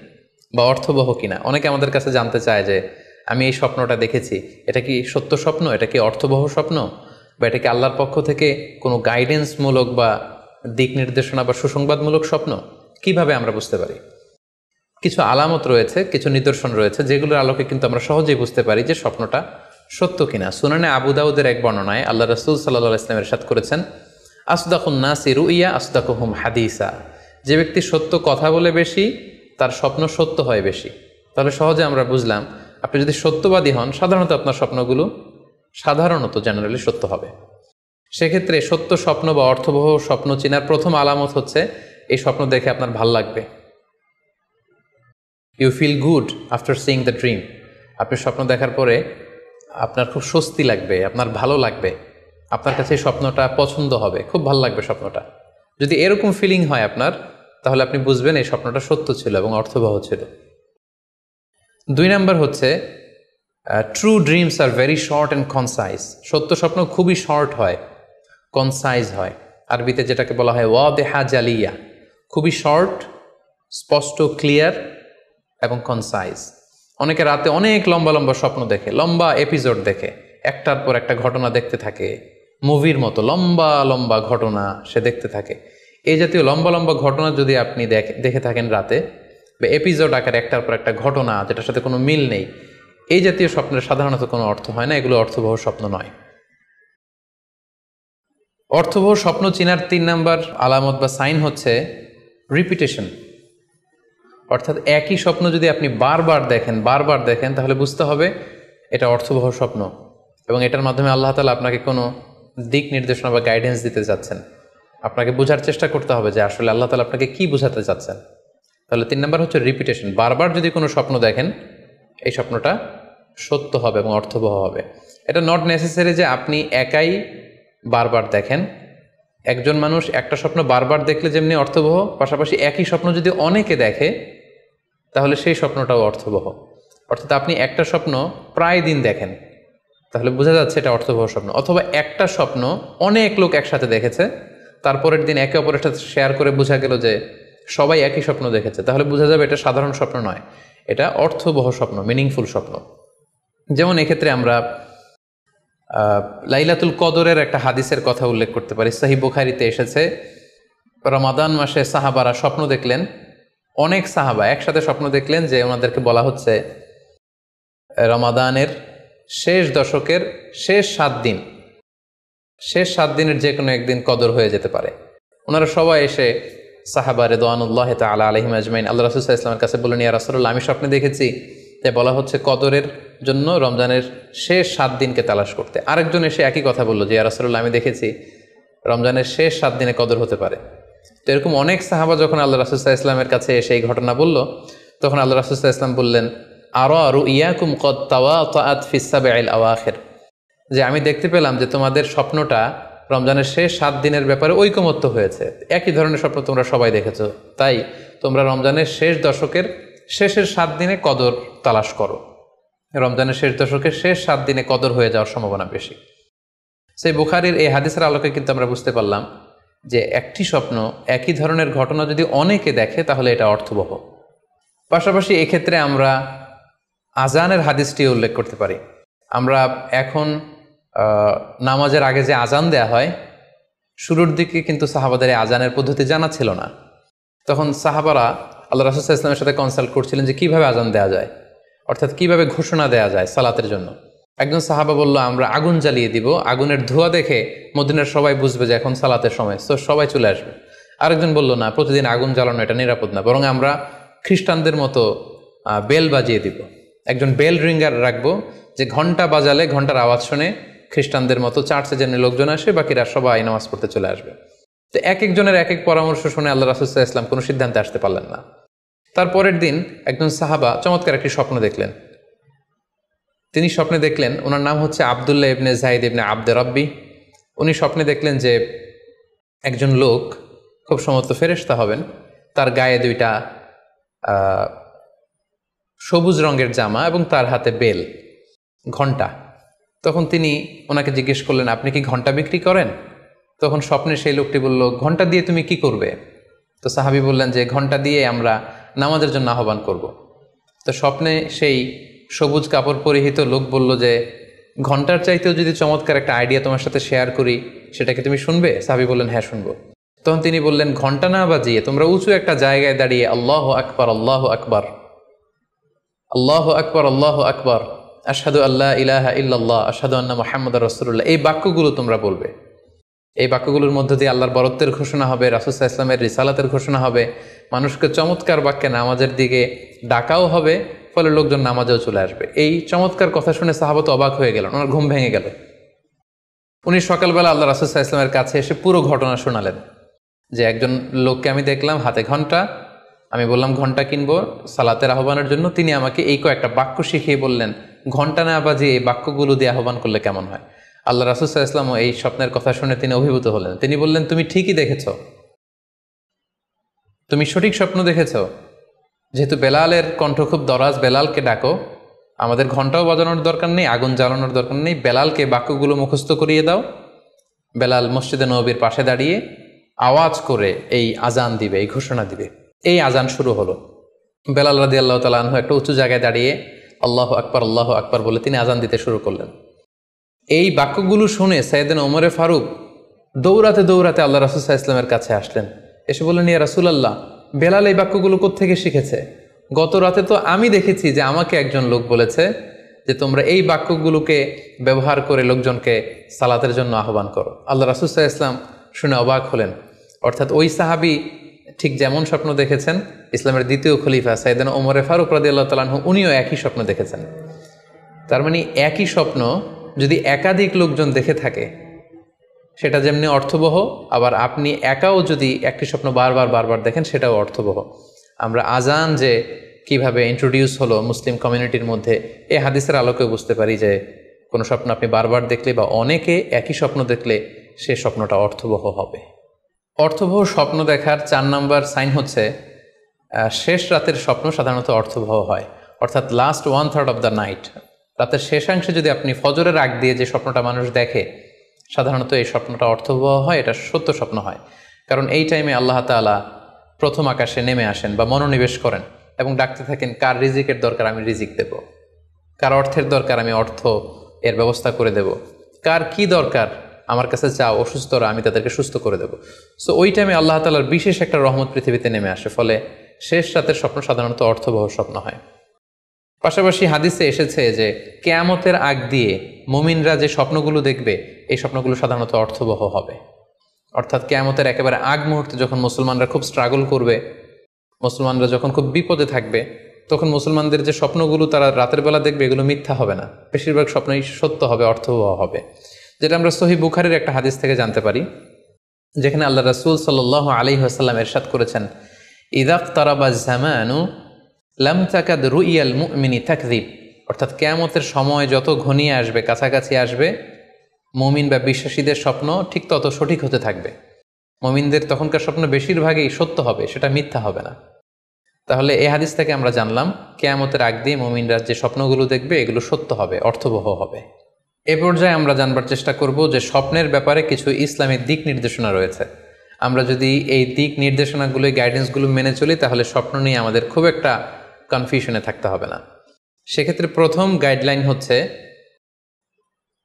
বা অর্থবহ কিনা। অনেকে আমাদের কাছে জানতে চায় যে আমি এই স্বপ্নটা দেখেছি, এটা কি সত্য স্বপ্ন, এটা কি অর্থবহ স্বপ্ন, বা এটা কি আল্লাহর পক্ষ থেকে কোনো গাইডেন্সমূলক বা দিক নির্দেশনা বা সুসংবাদমূলক স্বপ্ন। কিভাবে আমরা বুঝতে পারি? কিছু আলামত রয়েছে, কিছু নিদর্শন রয়েছে, যেগুলোর আলোকে কিন্তু আমরা সহজেই বুঝতে পারি যে স্বপ্নটা সত্য কিনা। সুনানে আবু দাউদের এক বর্ণনায় আল্লাহ রাসূল সাল্লাল্লাহু আলাইহি ওয়াসাল্লাম ইরশাদ করেছেন, আসদাকুন নাসি রুইয়া আসদাকুহুম হাদিসা। যে ব্যক্তি সত্য কথা বলে বেশি, তার স্বপ্ন সত্য হয় বেশি। তাহলে সহজে আমরা বুঝলাম, আপনি যদি সত্যবাদী হন, সাধারণত আপনার স্বপ্নগুলো জেনারেলি সত্য হবে। সেক্ষেত্রে সত্য স্বপ্ন বা অর্থবহ স্বপ্ন চেনার প্রথম আলামত হচ্ছে এই স্বপ্ন দেখে আপনার ভাল লাগবে। You feel good after seeing the dream. আপনি স্বপ্ন দেখার পরে আপনার খুব স্বস্তি লাগবে, আপনার ভালো লাগবে, আপনার কাছে এই স্বপ্নটা পছন্দ হবে, খুব ভালো লাগবে স্বপ্নটা। যদি এরকম ফিলিং হয় আপনার, তাহলে আপনি বুঝবেন এই স্বপ্নটা সত্য ছিল এবং অর্থবহ ছিল। 2 নাম্বার হচ্ছে true dreams are very short and concise. সত্য স্বপ্ন খুবই শর্ট হয়, কনসাইজ হয়। আরবিতে যেটাকে বলা হয় ওয়াদেহা জালিয়া, খুবই শর্ট, স্পষ্ট, ক্লিয়ার এবং কনসাইজ। অনেকে রাতে অনেক লম্বা লম্বা স্বপ্ন দেখে, লম্বা এপিসোড দেখে, একটার পর একটা ঘটনা দেখতে থাকে, মুভির মতো লম্বা লম্বা ঘটনা সে দেখতে থাকে। এই জাতীয় লম্বা লম্বা ঘটনা যদি আপনি দেখে থাকেন রাতে, বা এপিসোড আকারে একটার পর একটা ঘটনা যেটার সাথে কোনো মিল নেই, এই জাতীয় স্বপ্নের সাধারণত কোনো অর্থ হয় না, এগুলো অর্থবহ স্বপ্ন নয়। অর্থবহ স্বপ্ন চেনার 3 নাম্বার আলামত বা সাইন হচ্ছে রিপিটেশন। অর্থাৎ একই স্বপ্ন যদি আপনি বারবার দেখেন তাহলে বুঝতে হবে এটা অর্থবহ স্বপ্ন, এবং এটার মাধ্যমে আল্লাহ তাআলা আপনাকে কোনো দিক নির্দেশনা বা গাইডেন্স দিতে যাচ্ছেন। আপনাকে বোঝার চেষ্টা করতে হবে যে আসলে আল্লাহ তাআলা আপনাকে কি বোঝাতে চাচ্ছেন। তাহলে 3 নাম্বার হচ্ছে রিপিটেশন। বারবার যদি কোনো স্বপ্ন দেখেন, এই স্বপ্নটা সত্য হবে এবং অর্থবহ হবে। এটা নট নেসেসারি যে আপনি একাই বারবার দেখেন। একজন মানুষ একটা স্বপ্ন বারবার দেখলে যেমনি অর্থবহ, পাশাপাশি একই স্বপ্ন যদি অনেকে দেখে তাহলে সেই স্বপ্নটাও অর্থবহ। অর্থাৎ আপনি একটা স্বপ্ন প্রায় দিন দেখেন, তাহলে বোঝা যাচ্ছে এটা অর্থবহ স্বপ্ন। অথবা একটা স্বপ্ন অনেক লোক একসাথে দেখেছে, তারপরের দিন একে অপরের সাথে শেয়ার করে বোঝা গেল যে সবাই একই স্বপ্ন দেখেছে, তাহলে বোঝা যাবে এটা সাধারণ স্বপ্ন নয়, এটা অর্থবহ স্বপ্ন, মিনিংফুল স্বপ্ন। যেমন এক্ষেত্রে আমরা লাইলাতুল কদরের একটা হাদিসের কথা উল্লেখ করতে পারি। সহিহ বুখারীতে এসেছে, রমাদান মাসে সাহাবারা স্বপ্ন দেখলেন, অনেক সাহাবা একসাথে স্বপ্ন দেখলেন যে ওনাদেরকে বলা হচ্ছে রমাদানের শেষ দশকের শেষ 7 দিনের যে কোনো একদিন কদর হয়ে যেতে পারে। ওনারা সবাই এসে সাহাবা রিদওয়ানুল্লাহ তাআলা আলাইহিম আজমাইন আল্লাহ রাসূল সাল্লাল্লাহু আলাইহি ওয়াসাল্লামের কাছে বললেন, ইয়া রাসূলুল্লাহ, আমি স্বপ্নে দেখেছি যে বলা হচ্ছে কদরের জন্য রমজানের শেষ 7 দিনকে তালাশ করতে। আরেকজন এসে একই কথা বলল যে ইয়া রাসূলুল্লাহ, আমি দেখেছি রমজানের শেষ 7 দিনে কদর হতে পারে। তো এরকম অনেক সাহাবা যখন আল্লাহ রাসূল সাল্লাল্লাহু আলাইহি ওয়াসাল্লামের কাছে এসে এই ঘটনা বলল, তখন আল্লাহ রাসূল সাল্লাল্লাহু আলাইহি ওয়াসাল্লাম বললেন, আরা রুইয়াকুম কদ তাওয়াতাআত ফিস সাবঈল আওয়াখির, যে আমি দেখতে পেলাম যে তোমাদের স্বপ্নটা রমজানের শেষ 7 দিনের ব্যাপারে ঐকমত্য হয়েছে। একই ধরনের স্বপ্ন তোমরা সবাই দেখেছো, তাই তোমরা রমজানের শেষ দশকের শেষের 7 দিনে কদর তালাশ করো। রমজানের শেষ দশকের শেষ 7 দিনে কদর হয়ে যাওয়ার সম্ভাবনা বেশি। সেই বুখারীর এই হাদিসের আলোকে কিন্তু আমরা বুঝতে পারলাম যে একটি স্বপ্ন, একই ধরনের ঘটনা যদি অনেকে দেখে তাহলে এটা অর্থবহ। পাশাপাশি এক্ষেত্রে আমরা আজানের হাদিসটি উল্লেখ করতে পারি। আমরা এখন নামাজের আগে যে আজান দেয়া হয়, শুরুর দিকে কিন্তু সাহাবাদের আজানের পদ্ধতি জানা ছিল না। তখন সাহাবারা আল্লাহ রাসূল সাল্লাল্লাহু আলাইহি ওয়াসাল্লামের সাথে কনসাল্ট করছিলেন যে কিভাবে আজান দেওয়া যায়, অর্থাৎ কিভাবে ঘোষণা দেওয়া যায় সালাতের জন্য। একজন সাহাবা বলল, আমরা আগুন জ্বালিয়ে দিব, আগুনের ধোঁয়া দেখে মদিনার সবাই বুঝবে যে এখন সালাতের সময়, তো সবাই চলে আসবে। আরেকজন বলল, না, প্রতিদিন আগুন জ্বালানো এটা নিরাপদ না, বরং আমরা খ্রিস্টানদের মতো বেল বাজিয়ে দিব, একজন বেল রিঙ্গার রাখবো, যে ঘন্টা বাজালে ঘন্টার আওয়াজ শুনে খ্রিস্টানদের মতো চার্চে যেন লোকজন আসে, বাকিরা সবাই নামাজ পড়তে চলে আসবে। তো এক একজনের এক এক পরামর্শ শুনে আল্লাহ রাসূল সাল্লাল্লাহু আলাইহি ওয়াসাল্লাম কোনো সিদ্ধান্তে আসতে পারলেন না। তারপরের দিন একজন সাহাবা চমৎকার একটি স্বপ্ন দেখলেন। তিনি স্বপ্নে দেখলেন, ওনার নাম হচ্ছে আবদুল্লাহ ইবনে যায়েদ ইবনে আব্দে রব্বি। উনি স্বপ্নে দেখলেন যে একজন লোক, খুব সম্ভবত ফেরেশতা হবেন, তার গায়ে দুইটা সবুজ রঙের জামা এবং তার হাতে বেল, ঘণ্টা। তখন তিনি ওনাকে জিজ্ঞেস করলেন, আপনি কি ঘণ্টা বিক্রি করেন? তখন স্বপ্নে সেই লোকটি বলল, ঘণ্টা দিয়ে তুমি কি করবে? তো সাহাবী বললেন যে ঘণ্টা দিয়ে আমরা নামাজের জন্য আহ্বান করব। তো স্বপ্নে সেই সবুজ কাপড় পরিহিত লোক বলল যে ঘণ্টার চাইতেও যদি চমৎকার একটা আইডিয়া তোমার সাথে শেয়ার করি, সেটাকে তুমি শুনবে? সাহাবী বললেন, হ্যাঁ শুনবো। তখন তিনি বললেন, ঘণ্টা না বাজিয়ে তোমরা উঁচু একটা জায়গায় দাঁড়িয়ে আল্লাহু আকবার, আল্লাহু আকবার, আল্লাহু আকবার, আল্লাহু আকবার, আশহাদু আল্লা ইলাহা ইল্লাল্লাহ, আশহাদু আন্না মুহাম্মাদুর রাসূলুল্লাহ, এই বাক্যগুলো তোমরা বলবে। এই বাক্যগুলোর মধ্য দিয়ে আল্লাহর বরত্বের ঘোষণা হবে, রাসূল সাল্লাল্লাহু আলাইহি ওয়াসাল্লামের রিসালাতের ঘোষণা হবে, মানুষকে চমৎকার বাক্যে নামাজের দিকে ডাকাও হবে, ফলে লোকজন নামাজেও চলে আসবে। এই চমৎকার কথা শুনে সাহাবা তো অবাক হয়ে গেলেন, ওনার ঘুম ভেঙে গেল। উনি সকালবেলা আল্লাহ রাসূল সাল্লাল্লাহু আলাইহি ওয়াসাল্লামের কাছে এসে পুরো ঘটনা শোনালেন যে একজন লোককে আমি দেখলাম হাতে ঘণ্টা, আমি বললাম ঘণ্টা কিনবো সালাতের আহ্বানের জন্য, তিনি আমাকে এই কয়েকটা বাক্য শিখিয়ে বললেন ঘণ্টা না বাজিয়ে এই বাক্যগুলো দিয়ে আহ্বান করলে কেমন হয়। আল্লাহ রাসূল সাল্লাল্লাহু আলাইহি ওয়াসাল্লাম এই স্বপ্নের কথা শুনে তিনি অভিভূত হলেন। তিনি বললেন, তুমি ঠিকই দেখেছ, তুমি সঠিক স্বপ্ন দেখেছ। যেহেতু বেলালের কণ্ঠ খুব দরাজ, বেলালকে ডাকো, আমাদের ঘণ্টাও বাজানোর দরকার নেই, আগুন জ্বালানোর দরকার নেই, বেলালকে বাক্যগুলো মুখস্থ করিয়ে দাও। বেলাল মসজিদে নববীর পাশে দাঁড়িয়ে আওয়াজ করে এই আজান দিবে, এই ঘোষণা দিবে। এই আজান শুরু হলো। বেলাল রাদিয়াল্লাহু তাআলা আনহু একটা উঁচু জায়গায় দাঁড়িয়ে আল্লাহু আকবার, আল্লাহু আকবার বলে তিনি আজান দিতে শুরু করলেন। এই বাক্যগুলো শুনে সাইয়েদনা ওমরে ফারুক দৌড়াতে দৌড়াতে আল্লাহ রাসূল সাল্লাল্লাহু আলাইহি ওয়াসাল্লামের কাছে আসলেন। এসে বললেন, ইয়া রাসূলুল্লাহ, বেলাল এই বাক্যগুলো কোত্থেকে শিখেছে? গত রাতে তো আমি দেখেছি যে আমাকে একজন লোক বলেছে যে তোমরা এই বাক্যগুলোকে ব্যবহার করে লোকজনকে সালাতের জন্য আহ্বান করো। আল্লাহ রাসূল সাল্লাল্লাহু আলাইহি ওয়াসাল্লাম শুনে অবাক হলেন। অর্থাৎ ওই সাহাবী ঠিক যেমন স্বপ্ন দেখেছেন, ইসলামের দ্বিতীয় খলিফা সাইয়েদনা ওমরে ফারুক রাদিয়াল্লাহু তাআলা আনহু উনিও একই স্বপ্ন দেখেছেন। তার মানে একই স্বপ্ন যদি একাধিক লোকজন দেখে থাকে, সেটা যেমনি অর্থবহ, আবার আপনি একাও যদি একটি স্বপ্ন বারবার বারবার দেখেন, সেটাও অর্থবহ। আমরা আজান যে কিভাবে ইন্ট্রোডিউস হলো মুসলিম কমিউনিটির মধ্যে, এই হাদিসের আলোকে বুঝতে পারি যে কোনো স্বপ্ন আপনি বারবার দেখলে বা অনেকে একই স্বপ্ন দেখলে সে স্বপ্নটা অর্থবহ হবে। অর্থবহ স্বপ্ন দেখার 4 নম্বর সাইন হচ্ছে শেষ রাতের স্বপ্ন সাধারণত অর্থবহ হয়, অর্থাৎ লাস্ট 1/3 অফ দ্য নাইট, রাতের শেষাংশে যদি আপনি ফজরের আগ দিয়ে যে স্বপ্নটা মানুষ দেখে, সাধারণত এই স্বপ্নটা অর্থবহ হয়, এটা সত্য স্বপ্ন হয়। কারণ এই টাইমে আল্লাহ তাআলা প্রথম আকাশে নেমে আসেন বা মনোনিবেশ করেন এবং ডাকতে থাকেন, কার রিজিকের দরকার আমি রিজিক দেব, কার অর্থের দরকার আমি অর্থ এর ব্যবস্থা করে দেব, কার কি দরকার আমার কাছে চাও, অসুস্থরা আমি তাদেরকে সুস্থ করে দেব। সো ওই টাইমে আল্লাহ তাআলার বিশেষ একটা রহমত পৃথিবীতে নেমে আসে, ফলে শেষ রাতের স্বপ্ন সাধারণত অর্থবহ স্বপ্ন হয়। পাশাপাশি হাদিসে এসেছে যে কিয়ামতের আগ দিয়ে মুমিনরা যে স্বপ্নগুলো দেখবে, এই স্বপ্নগুলো সাধারণত অর্থবহ হবে। অর্থাৎ কিয়ামতের একেবারে আগ মুহূর্তে যখন মুসলমানরা খুব স্ট্রাগল করবে, মুসলমানরা যখন খুব বিপদে থাকবে, তখন মুসলমানদের যে স্বপ্নগুলো তারা রাতের বেলা দেখবে, এগুলো মিথ্যা হবে না, বেশিরভাগ স্বপ্নই সত্য হবে, অর্থবহ হবে। যেটা আমরা সহিহ বুখারীর একটা হাদিস থেকে জানতে পারি, যেখানে আল্লাহ রাসূল সাল্লাল্লাহু আলাইহি ওয়াসাল্লাম ইরশাদ করেছেন, ইযা ইকতারাবা যামানু লাম তাকাদ রুইয়াল মুমিনি তাকযিব, অর্থাৎ কিয়ামতের সময় যত ঘনিয়ে আসবে, কাছাকাছি আসবে, মুমিন বা বিশ্বাসীদের স্বপ্ন ঠিক তত সঠিক হতে থাকবে। মুমিনদের তখনকার স্বপ্ন বেশিরভাগই সত্য হবে, সেটা মিথ্যা হবে না। তাহলে এই হাদিস থেকে আমরা জানলাম কিয়ামতের আগ দিয়ে মুমিনরা যে স্বপ্নগুলো দেখবে, এগুলো সত্য হবে, অর্থবহ হবে। এ পর্যায়ে আমরা জানবার চেষ্টা করব যে স্বপ্নের ব্যাপারে কিছু ইসলামিক দিক নির্দেশনা রয়েছে। আমরা যদি এই দিক নির্দেশনাগুলো, গাইডেন্সগুলো মেনে চলি, তাহলে স্বপ্ন নিয়ে আমাদের খুব একটা কনফিউশনে থাকতে হবে না। সেক্ষেত্রে প্রথম গাইডলাইন হচ্ছে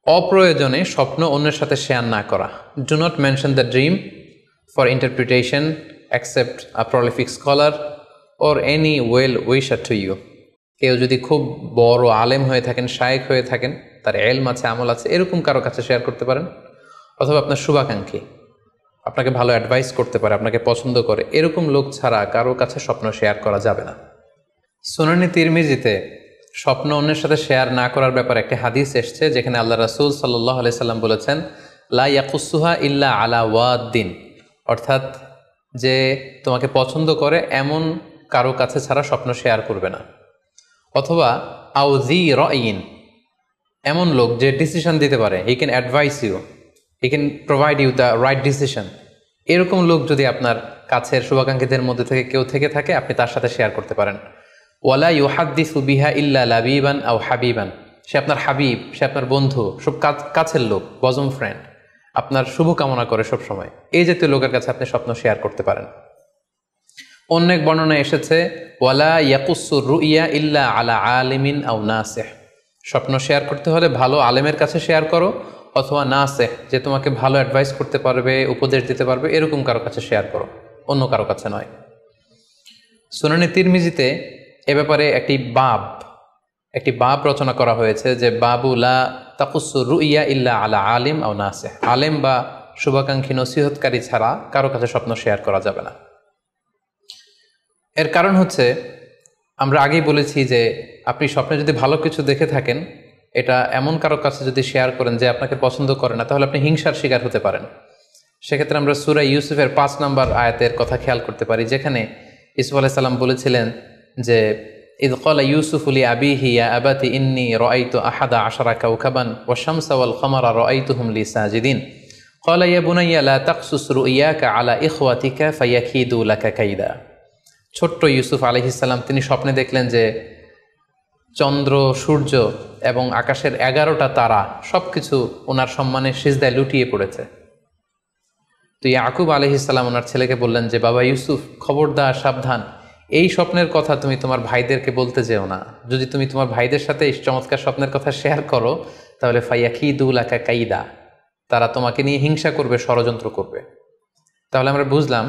অপ্রয়োজনে স্বপ্ন অন্যের সাথে শেয়ার না করা। Do not mention the dream for interpretation accept a prolific scholar or any well wisher to you. কেউ যদি খুব বড় আলেম হয়ে থাকেন, শায়েখ হয়ে থাকেন, তার এলম আছে, আমল আছে, এরকম কারো কাছে শেয়ার করতে পারেন। অথবা আপনার শুভাকাঙ্ক্ষী, আপনাকে ভালো অ্যাডভাইস করতে পারে, আপনাকে পছন্দ করে, এরকম লোক ছাড়া কারো কাছে স্বপ্ন শেয়ার করা যাবে না। সুনানে তিরমিজিতে স্বপ্ন অন্যের সাথে শেয়ার না করার ব্যাপারে একটি হাদিস এসছে, যেখানে আল্লাহ রাসূল সাল্লাল্লাহু আলাইহি সাল্লাম বলেছেন, লা ইয়াকুসুহা ইল্লা আলা ওয়াদ্দিন, অর্থাৎ যে তোমাকে পছন্দ করে এমন কারো কাছে ছাড়া স্বপ্ন শেয়ার করবে না। অথবা আউজি রাইন, এমন লোক যে ডিসিশন দিতে পারে, he can advise you, he can provide you the right decision, এরকম লোক যদি আপনার কাছের শুভাকাঙ্ক্ষীদের মধ্যে থেকে কেউ থেকে থাকে, আপনি তার সাথে শেয়ার করতে পারেন। ওয়ালা ইউহাদ্দিসু বিহা ইল্লা লাবিবান আও হাবিবান, সে আপনার হাবিব, সে আপনার বন্ধু, সব কাছের লোক, বজম ফ্রেন্ড, আপনার শুভ কামনা করে সব সময়, এই জাতীয় লোকের কাছে আপনি স্বপ্ন শেয়ার করতে পারেন। অন্য এক বর্ণনায় এসেছে, ওয়ালা ইয়াকুসুর রুইয়া ইল্লা আলা আলিমিন আও নাসিহ, স্বপ্ন শেয়ার করতে হলে ভালো আলেমের কাছে শেয়ার করো, অথবা নাসিহ, যে তোমাকে ভালো অ্যাডভাইস করতে পারবে, উপদেশ দিতে পারবে, এরকম কারো কাছে শেয়ার করো, অন্য কারো কাছে নয়। সুনানে তিরমিজিতে এ ব্যাপারে একটি বাব রচনা করা হয়েছে, যে বাবু লা তাকুসুর রুইয়া ইল্লা আলা আলিম আও নাসিহ, আলেম বা শুভাকাঙ্ক্ষী নসিহতকারী ছাড়া কারো কাছে স্বপ্ন শেয়ার করা যাবে না। এর কারণ হচ্ছে, আমরা আগেই বলেছি যে আপনি স্বপ্নে যদি ভালো কিছু দেখে থাকেন, এটা এমন কারো কাছে যদি শেয়ার করেন যে আপনাকে পছন্দ করে না, তাহলে আপনি হিংসার শিকার হতে পারেন। সেক্ষেত্রে আমরা সূরা ইউসুফের 5 নম্বর আয়াতের কথা খেয়াল করতে পারি, যেখানে ইউসুফ আলাইহিস সালাম বলেছিলেন যে ইয ক্বালা ইউসুফু লি আবিহি ইয়া আবাতি ইন্নী রাআইতু আহাদা আশারা কাওকাবান ওয়া শামসা ওয়াল কমারা রাআইতুহুম লি সাজিদিন ক্বালা ইয়া বুনাইয়া লা তাকসুস রুইয়াকা আলা ইখওয়াতিকা ফায়াকিদু লাকা কাইদা। ছোট্ট ইউসুফ আলাইহিস সালাম তিনি স্বপ্নে দেখলেন যে চন্দ্র, সূর্য এবং আকাশের 11টা তারা সব কিছু ওনার সম্মানে সিজদায় লুটিয়ে পড়েছে। তো ইয়াকুব আলাইহিস সালাম ওনার ছেলেকে বললেন যে, বাবা ইউসুফ, খবরদার, সাবধান, এই স্বপ্নের কথা তুমি তোমার ভাইদেরকে বলতে যেও না। যদি তুমি তোমার ভাইদের সাথে এই চমৎকার স্বপ্নের কথা শেয়ার করো, তাহলে ফায়াকিদু লাকা কাইদা, তারা তোমাকে নিয়ে হিংসা করবে, ষড়যন্ত্র করবে। তাহলে আমরা বুঝলাম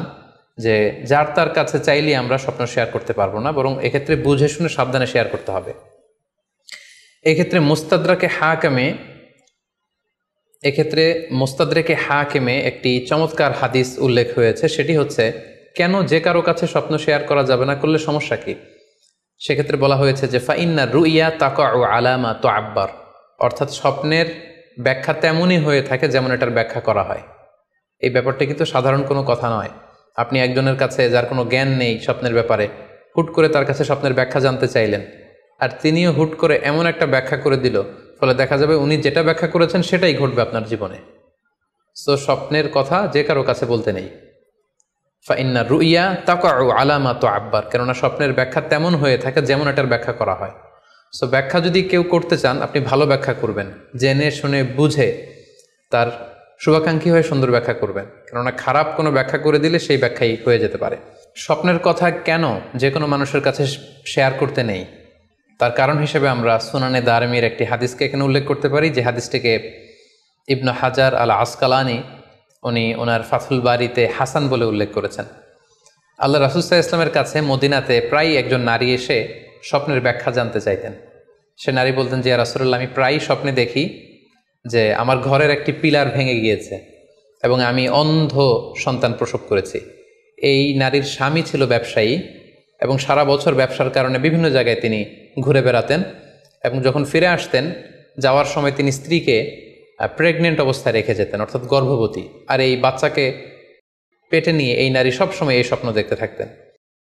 যে যার তার কাছে চাইলে আমরা স্বপ্ন শেয়ার করতে পারবো না, বরং এক্ষেত্রে বুঝে শুনে সাবধানে শেয়ার করতে হবে। এক্ষেত্রে মুস্তাদরেকে হাকিমে একটি চমৎকার হাদিস উল্লেখ হয়েছে, সেটি হচ্ছে কেন যে কারো কাছে স্বপ্ন শেয়ার করা যাবে না, করলে সমস্যা কি। সেক্ষেত্রে বলা হয়েছে যে ফাইন্না রুইয়া তাকাউ আলামা তুআব্বার, অর্থাৎ স্বপ্নের ব্যাখ্যা তেমনই হয়ে থাকে যেমন এটার ব্যাখ্যা করা হয়। এই ব্যাপারটা কিন্তু সাধারণ কোনো কথা নয়। আপনি একজনের কাছে যার কোনো জ্ঞান নেই স্বপ্নের ব্যাপারে, হুট করে তার কাছে স্বপ্নের ব্যাখ্যা জানতে চাইলেন, আর তিনিও হুট করে এমন একটা ব্যাখ্যা করে দিল, ফলে দেখা যাবে উনি যেটা ব্যাখ্যা করেছেন সেটাই ঘটবে আপনার জীবনে। সো স্বপ্নের কথা যে কারো কাছে বলতে নেই। ফাইন্না রুইয়া তাকাউ আলামা তুআব্বার, কেননা স্বপ্নের ব্যাখ্যা তেমন হয়ে থাকে যেমন এটার ব্যাখ্যা করা হয়। সো ব্যাখ্যা যদি কেউ করতে চান, আপনি ভালো ব্যাখ্যা করবেন, জেনে শুনে বুঝে তার শুভাকাঙ্ক্ষী হয়ে সুন্দর ব্যাখ্যা করবেন, কেননা খারাপ কোনো ব্যাখ্যা করে দিলে সেই ব্যাখ্যাই হয়ে যেতে পারে। স্বপ্নের কথা কেন যে কোনো মানুষের কাছে শেয়ার করতে নেই, তার কারণ হিসেবে আমরা সুনানে দারমির একটি হাদিসকে এখানে উল্লেখ করতে পারি, যে হাদিসটিকে ইবনে হাজার আল আসকালানি উনি ওনার ফাথুল বারিতে হাসান বলে উল্লেখ করেছেন। আল্লাহ রাসূল সাল্লাল্লাহু আলাইহি ওয়াসাল্লামের কাছে মদিনাতে প্রায় একজন নারী এসে স্বপ্নের ব্যাখ্যা জানতে চাইতেন। সে নারী বলতেন যে, ইয়া রাসূলুল্লাহ, আমি প্রায় স্বপ্নে দেখি যে আমার ঘরের একটি পিলার ভেঙে গিয়েছে এবং আমি অন্ধ সন্তান প্রসব করেছি। এই নারীর স্বামী ছিল ব্যবসায়ী এবং সারা বছর ব্যবসার কারণে বিভিন্ন জায়গায় তিনি ঘুরে বেড়াতেন, এবং যখন ফিরে আসতেন যাওয়ার সময় তিনি স্ত্রীকে প্রেগনেন্ট অবস্থায় রেখে যেতেন, অর্থাৎ গর্ভবতী, আর এই বাচ্চাকে পেটে নিয়ে এই নারী সবসময় এই স্বপ্ন দেখতে থাকতেন।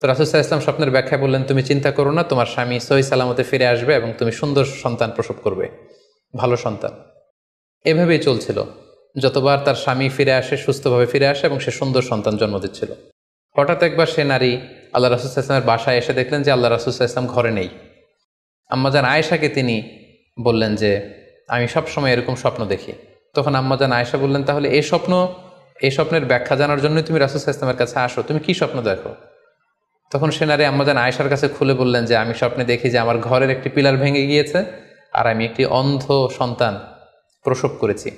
তো রাসূল সাল্লাল্লাহু আলাইহি ওয়াসাল্লাম স্বপ্নের ব্যাখ্যা বললেন, তুমি চিন্তা করো না, তোমার স্বামী সহি সালামতে ফিরে আসবে এবং তুমি সুন্দর সন্তান প্রসব করবে, ভালো সন্তান। এভাবেই চলছিল, যতবার তার স্বামী ফিরে আসে, সুস্থভাবে ফিরে আসে এবং সে সুন্দর সন্তান জন্ম দিচ্ছিল। হঠাৎ একবার সে নারী আল্লাহ রাসূল সাল্লাল্লাহু আলাইহি ওয়াসাল্লামের বাসায় এসে দেখলেন যে আল্লাহ রাসূল সাল্লাল্লাহু আলাইহি ওয়াসাল্লাম ঘরে নেই। আম্মাজান আয়েশাকে তিনি বললেন যে আমি সবসময় এরকম স্বপ্ন দেখি। তখন আম্মাজান আয়েশা বললেন, তাহলে এই স্বপ্নের ব্যাখ্যা জানার জন্যই তুমি রাসূল সাল্লাল্লাহু আলাইহি ওয়াসাল্লামের কাছে আসো, তুমি কি স্বপ্ন দেখো? তখন সে নারী আম্মাজান আয়েশার কাছে খুলে বললেন যে আমি স্বপ্নে দেখি যে আমার ঘরের একটি পিলার ভেঙে গিয়েছে আর আমি একটি অন্ধ সন্তান প্রসব করেছি।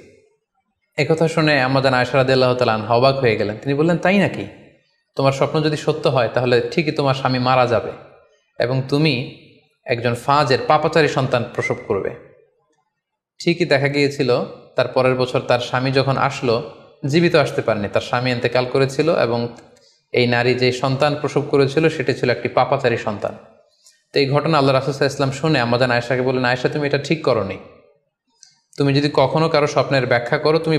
একথা শুনে আম্মাজান আয়েশা রাদিয়াল্লাহু তাআলা আনহা অবাক হয়ে গেলেন। তিনি বললেন, তাই নাকি? তোমার স্বপ্ন যদি সত্য হয় তাহলে ঠিকই তোমার স্বামী মারা যাবে এবং তুমি একজন ফাজের পাপাচারী সন্তান প্রসব করবে। ঠিকই দেখা গিয়েছিল তার পরের বছর তার স্বামী যখন আসলো, জীবিত আসতে পারেনি, তার স্বামী ইন্তেকাল করেছিল এবং এই নারী যে সন্তান প্রসব করেছিল সেটি ছিল একটি পাপাচারী সন্তান। তো এই ঘটনা আল্লাহ রাসূল সাল্লাল্লাহু আলাইহি ওয়াসাল্লাম শুনে আম্মাজান আয়েশাকে বললেন, আয়েশা তুমি এটা ঠিক করোনি, তুমি যদি কখনো কারো স্বপ্নের ব্যাখ্যা করো তুমি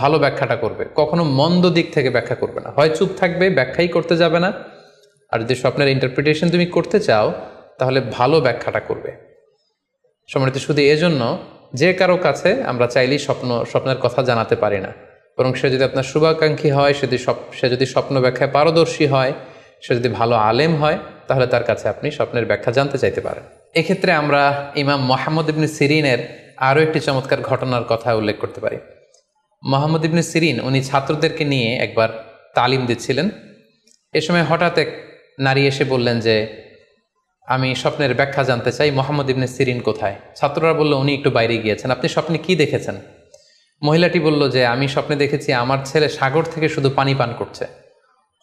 ভালো ব্যাখ্যাটা করবে, কখনো মন্দ দিক থেকে ব্যাখ্যা করবে না, হয় চুপ থাকবে, ব্যাখ্যাই করতে যাবে না, আর যদি স্বপ্নের ইন্টারপ্রিটেশন তুমি করতে চাও তাহলে ভালো ব্যাখ্যাটা করবে। সম্মানিত শুধু এজন্য যে কারো কাছে আমরা চাইলেই স্বপ্নের কথা জানাতে পারি না, বরং সে যদি আপনার শুভাকাঙ্ক্ষী হয়, সে যদি স্বপ্ন ব্যাখ্যায় পারদর্শী হয়, সে যদি ভালো আলেম হয়, তাহলে তার কাছে আপনি স্বপ্নের ব্যাখ্যা জানতে চাইতে পারেন। এক্ষেত্রে আমরা ইমাম মুহাম্মদ ইবনে সিরিনের আরও একটি চমৎকার ঘটনার কথা উল্লেখ করতে পারি। মুহাম্মদ ইবনে সিরিন উনি ছাত্রদেরকে নিয়ে একবার তালিম দিচ্ছিলেন। এ সময় হঠাৎ এক নারী এসে বললেন যে আমি স্বপ্নের ব্যাখ্যা জানতে চাই, মুহাম্মদ ইবনে সিরিন কোথায়? ছাত্ররা বলল উনি একটু বাইরে গিয়েছেন। আপনি স্বপ্নে কি দেখেছেন? মহিলাটি বলল যে আমি স্বপ্নে দেখেছি আমার ছেলে সাগর থেকে শুধু পানি পান করছে।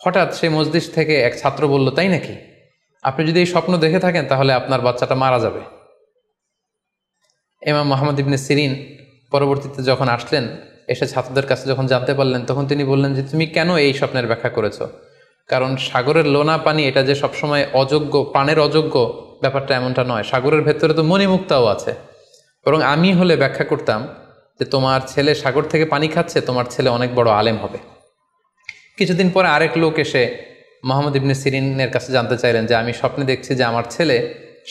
হঠাৎ সেই মজলিস থেকে এক ছাত্র বলল, তাই নাকি? আপনি যদি এই স্বপ্ন দেখে থাকেন তাহলে আপনার বাচ্চাটা মারা যাবে। ইমাম মুহাম্মদ ইবনে সিরিন পরবর্তীতে যখন আসলেন, এসে ছাত্রদের কাছে যখন জানতে পারলেন, তখন তিনি বললেন যে তুমি কেন এই স্বপ্নের ব্যাখ্যা করেছো? কারণ সাগরের লোনা পানি এটা যে সবসময় অযোগ্য, পানের অযোগ্য, ব্যাপারটা এমনটা নয়। সাগরের ভেতরে তো মণিমুক্তাও আছে। বরং আমি হলে ব্যাখ্যা করতাম যে তোমার ছেলে সাগর থেকে পানি খাচ্ছে, তোমার ছেলে অনেক বড় আলেম হবে। কিছুদিন পরে আরেক লোক এসে মুহাম্মদ ইবনে সিরিনের কাছে জানতে চাইলেন যে আমি স্বপ্নে দেখছি যে আমার ছেলে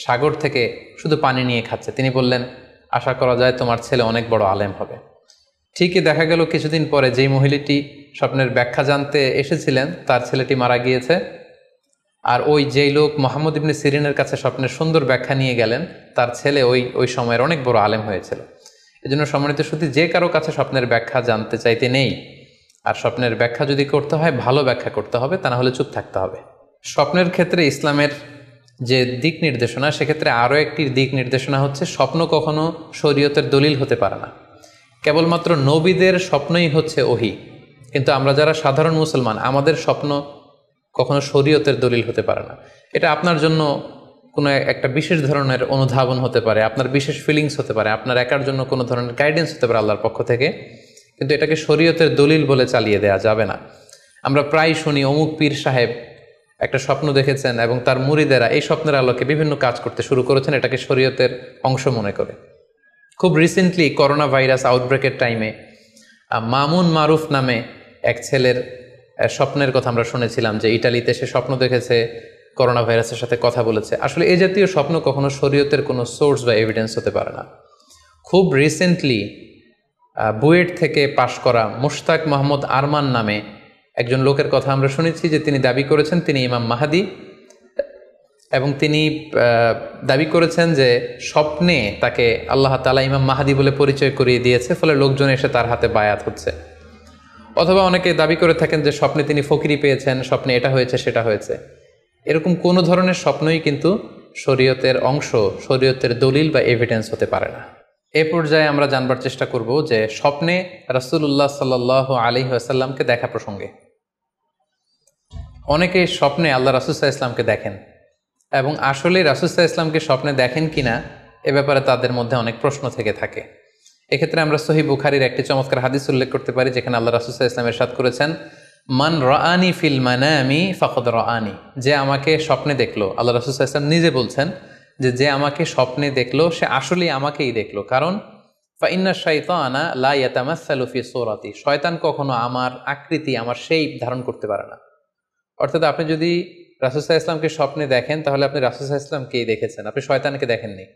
সাগর থেকে শুধু পানি নিয়ে খাচ্ছে। তিনি বললেন আশা করা যায় তোমার ছেলে অনেক বড় আলেম হবে। ঠিকই দেখা গেল কিছুদিন পরে যেই মহিলাটি স্বপ্নের ব্যাখ্যা জানতে এসেছিলেন তার ছেলেটি মারা গিয়েছে, আর ওই যেই লোক মুহাম্মদ ইবনে সিরিনের কাছে স্বপ্নের সুন্দর ব্যাখ্যা নিয়ে গেলেন তার ছেলে ওই সময়ের অনেক বড় আলেম হয়েছিল। এজন্য সম্মানিত শুধু যে কারো কাছে স্বপ্নের ব্যাখ্যা জানতে চাইতে নেই, আর স্বপ্নের ব্যাখ্যা যদি করতে হয় ভালো ব্যাখ্যা করতে হবে, তা না হলে চুপ থাকতে হবে। স্বপ্নের ক্ষেত্রে ইসলামের যে দিক নির্দেশনা, সেক্ষেত্রে আরও একটি দিক নির্দেশনা হচ্ছে স্বপ্ন কখনো শরীয়তের দলিল হতে পারে না। কেবলমাত্র নবীদের স্বপ্নই হচ্ছে ওহী, কিন্তু আমরা যারা সাধারণ মুসলমান আমাদের স্বপ্ন কখনো শরীয়তের দলিল হতে পারে না। এটা আপনার জন্য কোনো একটা বিশেষ ধরনের অনুধাবন হতে পারে, আপনার বিশেষ ফিলিংস হতে পারে, আপনার একার জন্য কোনো ধরনের গাইডেন্স হতে পারে আল্লাহর পক্ষ থেকে, কিন্তু এটাকে শরীয়তের দলিল বলে চালিয়ে দেওয়া যাবে না। আমরা প্রায় শুনি অমুক পীর সাহেব একটা স্বপ্ন দেখেছেন এবং তার মুরিদেরা এই স্বপ্নের আলোকে বিভিন্ন কাজ করতে শুরু করেছেন, এটাকে শরীয়তের অংশ মনে করে। খুব রিসেন্টলি করোনা ভাইরাস আউটব্রেকের টাইমে মামুন মারুফ নামে এক ছেলের স্বপ্নের কথা আমরা শুনেছিলাম যে ইটালিতে সে স্বপ্ন দেখেছে করোনা ভাইরাসের সাথে কথা বলেছে। আসলে এই জাতীয় স্বপ্ন কখনো শরীয়তের কোনো সোর্স বা এভিডেন্স হতে পারে না। খুব রিসেন্টলি বুয়েট থেকে পাশ করা মুশতাক মোহাম্মদ আরমান নামে একজন লোকের কথা আমরা শুনেছি যে তিনি দাবি করেছেন তিনি ইমাম মাহাদি, এবং তিনি দাবি করেছেন যে স্বপ্নে তাকে আল্লাহ তাআলা ইমাম মাহাদি বলে পরিচয় করিয়ে দিয়েছে, ফলে লোকজন এসে তার হাতে বায়াত হচ্ছে। অথবা অনেকে দাবি করে থাকেন যে স্বপ্নে তিনি ফকিরি পেয়েছেন, স্বপ্নে এটা হয়েছে সেটা হয়েছে। এরকম কোনো ধরনের স্বপ্নই কিন্তু শরীয়তের অংশ, শরীয়তের দলিল বা এভিডেন্স হতে পারে না। এ পর্যায়ে আমরা জানবার চেষ্টা করব যে স্বপ্নে রাসূলুল্লাহ সাল্লাল্লাহু আলাইহি ওয়াসাল্লামকে দেখা প্রসঙ্গে অনেকে স্বপ্নে আল্লাহ রাসূল সাল্লাল্লাহু আলাইহি ওয়াসাল্লামকে দেখেন, এবং আসলে রাসূল সাল্লাল্লাহু আলাইহি ওয়াসাল্লামকে স্বপ্নে দেখেন কিনা এ ব্যাপারে তাদের মধ্যে অনেক প্রশ্ন থেকে থাকে। এক্ষেত্রে আমরা সহিহ বুখারীর একটি চমৎকার হাদিস উল্লেখ করতে পারি, যেখানে আল্লাহ রাসূল সাল্লাল্লাহু আলাইহি ওয়াসাল্লাম ইরশাদ করেছেন, মান রাআনি ফিল মানামি ফাকাদ রাআনি, যে আমাকে স্বপ্নে দেখলো, আল্লাহ রাসূল সাল্লাল্লাহু আলাইহি ওয়াসাল্লাম নিজে বলছেন যে আমাকে স্বপ্নে দেখলো সে আসলেই আমাকেই দেখলো। কারণ ফা ইন্না শাইতানা লা ইয়াতামাসসালু ফি সূরাতি, শয়তান কখনো আমার আকৃতি, আমার শেপ ধারণ করতে পারে না। অর্থাৎ আপনি যদি রাসূল সাল্লাল্লাহু আলাইহি ওয়াসাল্লামকে স্বপ্নে দেখেন তাহলে আপনি রাসূল সাল্লাল্লাহু আলাইহি ওয়াসাল্লামকেই দেখেছেন, আপনি শয়তানকে দেখেননি।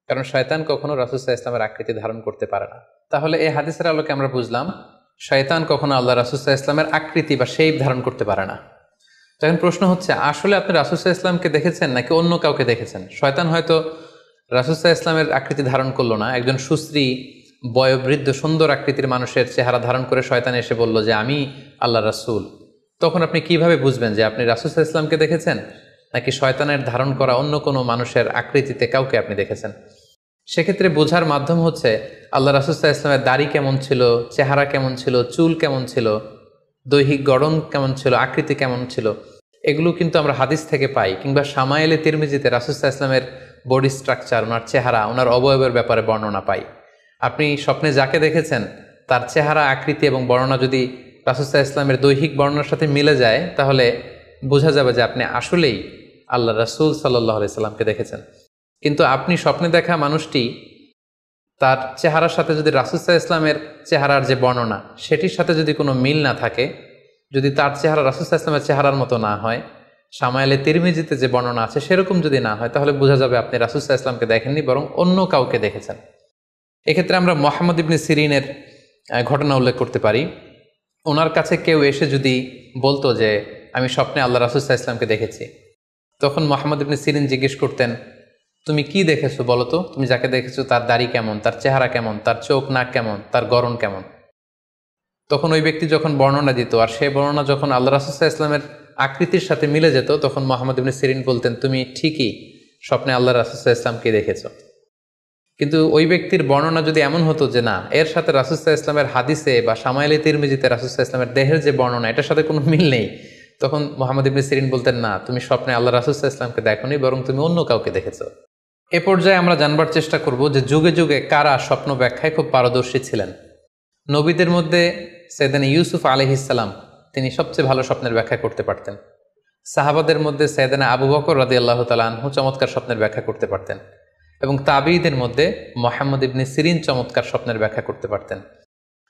কারণ শয়তান কখনো রাসূল সাল্লাল্লাহু আলাইহি ওয়াসাল্লামের আকৃতি ধারণ করতে পারে না। তাহলে এই হাদিসের আলোকে আমরা বুঝলাম শয়তান কখনো আল্লাহ রাসূল সাল্লাল্লাহু আলাইহি ওয়াসাল্লামের আকৃতি বা শেপ ধারণ করতে পারে না। তখন প্রশ্ন হচ্ছে আসলে আপনি রাসূল সাল্লাল্লাহু আলাইহি ওয়াসাল্লামকে দেখেছেন নাকি অন্য কাউকে দেখেছেন? শয়তান হয়তো রাসূল সাল্লাল্লাহু আলাইহি ওয়াসাল্লামের আকৃতি ধারণ করলো না, একজন সুশ্রী বয়োবৃদ্ধ সুন্দর আকৃতির মানুষের চেহারা ধারণ করে শয়তান এসে বলল যে আমি আল্লাহ রাসূল। তখন আপনি কিভাবে বুঝবেন যে আপনি রাসূল সাল্লাল্লাহু আলাইহি ওয়াসাল্লামকে দেখেছেন নাকি শয়তানের ধারণ করা অন্য কোনো মানুষের আকৃতিতে কাউকে আপনি দেখেছেন? সেক্ষেত্রে বোঝার মাধ্যম হচ্ছে আল্লাহ রাসূল সাল্লাল্লাহু আলাইহি ওয়াসাল্লামের দাড়ি কেমন ছিল, চেহারা কেমন ছিল, চুল কেমন ছিল, দৈহিক গড়ন কেমন ছিল, আকৃতি কেমন ছিল, এগুলো কিন্তু আমরা হাদিস থেকে পাই, কিংবা শামায়েলে তিরমিজিতে রাসূল সাল্লাল্লাহু আলাইহি ওয়াসাল্লামের বডি স্ট্রাকচার, ওনার চেহারা, ওনার অবয়বের ব্যাপারে বর্ণনা পাই। আপনি স্বপ্নে যাকে দেখেছেন তার চেহারা, আকৃতি এবং বর্ণনা যদি রাসূল সাল্লাল্লাহু আলাইহি ওয়াসাল্লামের দৈহিক বর্ণনার সাথে মিলে যায়, তাহলে বোঝা যাবে যে আপনি আসলেই আল্লাহ রাসূল সাল্লাল্লাহু আলাইহি ওয়াসাল্লামকে দেখেছেন। কিন্তু আপনি স্বপ্নে দেখা মানুষটি, তার চেহারার সাথে যদি রাসূল সাল্লাল্লাহু আলাইহি ওয়াসাল্লামের চেহারার যে বর্ণনা সেটির সাথে যদি কোনো মিল না থাকে, যদি তার চেহারা রাসূল সাল্লাল্লাহু আলাইহি ওয়াসাল্লামের চেহারার মতো না হয়, শামায়েলে তিরমিজিতে যে বর্ণনা আছে সেরকম যদি না হয়, তাহলে বোঝা যাবে আপনি রাসূল সাল্লাল্লাহু আলাইহি ওয়াসাল্লামকে দেখেননি, বরং অন্য কাউকে দেখেছেন। এক্ষেত্রে আমরা মুহাম্মদ ইবনে সিরিনের ঘটনা উল্লেখ করতে পারি। ওনার কাছে কেউ এসে যদি বলতো যে আমি স্বপ্নে আল্লাহ রাসূল সাল্লাল্লাহু আলাইহি ওয়াসাল্লামকে দেখেছি, তখন মুহাম্মদ ইবনে সিরিন জিজ্ঞেস করতেন, তুমি কি দেখেছো বলো তো, তুমি যাকে দেখেছো তার দাড়ি কেমন, তার চেহারা কেমন, তার চোখ নাক কেমন, তার গড়ন কেমন। তখন ওই ব্যক্তি যখন বর্ণনা দিত, আর সেই বর্ণনা যখন আল্লাহ রাসূল সাল্লাল্লাহু আলাইহি ওয়াসাল্লামের আকৃতির সাথে মিলে যেত, তখন মুহাম্মদ ইবনে সিরিন বলতেন, তুমি ঠিকই স্বপ্নে আল্লাহ রাসূল সাল্লাল্লাহু আলাইহি ওয়াসাল্লামকে দেখেছো। কিন্তু ওই ব্যক্তির বর্ণনা যদি এমন হতো যে না, এর সাথে রাসূল সাল্লাল্লাহু আলাইহি ওয়াসাল্লামের হাদিসে বা শামায়েলে তিরমিজিতে রাসূল সাল্লাল্লাহু আলাইহি ওয়াসাল্লামের দেহের যে বর্ণনা, এটার সাথে কোনো মিল নেই, তখন মুহাম্মদ ইবনে সিরিন বলতেন, না, তুমি স্বপ্নে আল্লাহ রাসূল সাল্লাল্লাহু আলাইহি ওয়াসাল্লামকে দেখোনি, বরং তুমি অন্য কাউকে দেখেছো। এ পর্যায়ে আমরা জানবার চেষ্টা করব যে যুগে যুগে কারা স্বপ্ন ব্যাখ্যায় খুব পারদর্শী ছিলেন। নবীদের মধ্যে সাইয়েদনা ইউসুফ আলাইহিস সালাম, তিনি সবচেয়ে ভালো স্বপ্নের ব্যাখ্যা করতে পারতেন। সাহাবাদের মধ্যে সাইয়েদনা আবু বকর রাদিয়াল্লাহু তাআলা আনহু চমৎকার স্বপ্নের ব্যাখ্যা করতে পারতেন, এবং তাবিঈদের মধ্যে মুহাম্মদ ইবনে সিরিন চমৎকার স্বপ্নের ব্যাখ্যা করতে পারতেন।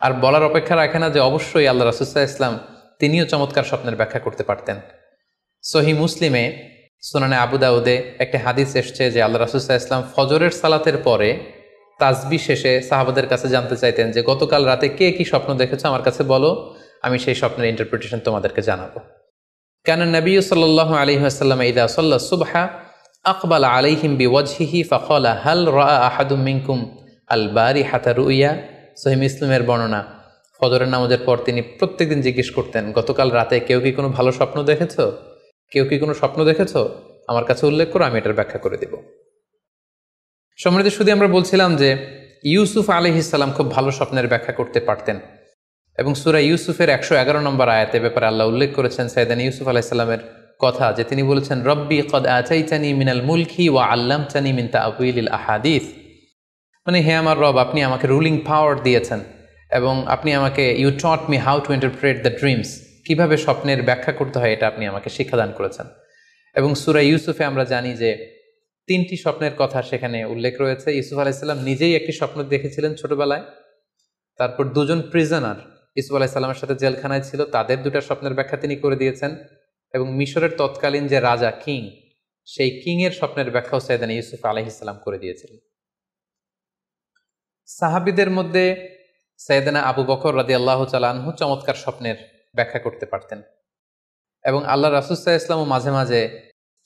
আর বলার অপেক্ষা রাখে না যে অবশ্যই আল্লাহ রাসূল সাল্লাল্লাহু আলাইহি ওয়াসাল্লাম তিনিও চমৎকার স্বপ্নের ব্যাখ্যা করতে পারতেন। সহিহ মুসলিমে, সুনানে আবু দাউদে একটি হাদিস এসছে যে আল্লাহ রাসূল সাল্লাল্লাহু আলাইহি ওয়াসাল্লাম ফজরের সালাতের পরে তাসবিহ শেষে সাহাবাদের কাছে জানতে চাইতেন যে গতকাল রাতে কে কি স্বপ্ন দেখেছো আমার কাছে বলো, আমি সেই স্বপ্নের ইন্টারপ্রিটেশন তোমাদেরকে জানাবো। কানা নবী সাল্লাল্লাহু আলাইহি ওয়াসাল্লাম ইযা সাল্লা সুবহা আকবালা আলাইহিম বিওয়াজহিহি ফাকালা হাল রাআ আহাদুম মিনকুম আল বারিহাতা রুইয়া। সহিহ মুসলিমের বর্ণনা, ফজরের নামাজের পর তিনি প্রত্যেকদিন জিজ্ঞেস করতেন, গতকাল রাতে কেউ কি কোনো ভালো স্বপ্ন দেখেছো, কেউ কি কোনো স্বপ্ন দেখেছো, আমার কাছে উল্লেখ করো, আমি এটার ব্যাখ্যা করে দিব। সম্মানিত শুধু আমরা বলছিলাম যে ইউসুফ আলাইহিস সালাম খুব ভালো স্বপ্নের ব্যাখ্যা করতে পারতেন, এবং সূরা ইউসুফের 111 নম্বর আয়াতে ব্যাপারে আল্লাহ উল্লেখ করেছেন সাইয়েদনা ইউসুফ আলাইহিস সালামের কথা, যে তিনি বলেছেন, রব্বি কদ আতাইতানি মিনাল মুলকি ওয়া আল্লামতানি মিন তা'ওয়িলিল আহাদিস। মানে হে আমার রব, আপনি আমাকে রুলিং পাওয়ার দিয়েছেন, এবং আপনি আমাকে you taught me how to interpret the dreams, কিভাবে স্বপ্নের ব্যাখ্যা করতে হয় এটা আপনি আমাকে শিক্ষাদান করেছেন। এবং সূরা ইউসুফে আমরা জানি যে 3টি স্বপ্নের কথা সেখানে উল্লেখ রয়েছে। ইউসুফ আলাইহিস সালাম নিজেই একটি স্বপ্ন দেখেছিলেন ছোটবেলায়, তারপর দুজন প্রিজনার ইউসুফ আলাইহিস সালামের সাথে জেলখানায় ছিল, তাদের 2টা স্বপ্নের ব্যাখ্যা তিনি করে দিয়েছেন, এবং মিশরের তৎকালীন যে রাজা কিং, সেই কিংয়ের স্বপ্নের ব্যাখ্যাও সাইয়েদনা ইউসুফ আলাইহিস সালাম করে দিয়েছিলেন। সাহাবীদের মধ্যে সাইয়েদনা আবু বকর রাদিয়াল্লাহু তাআলা আনহু চমৎকার স্বপ্নের ব্যাখ্যা করতে পারতেন, এবং আল্লাহ রাসূল সাল্লাল্লাহু আলাইহি ওয়াসাল্লামও মাঝে মাঝে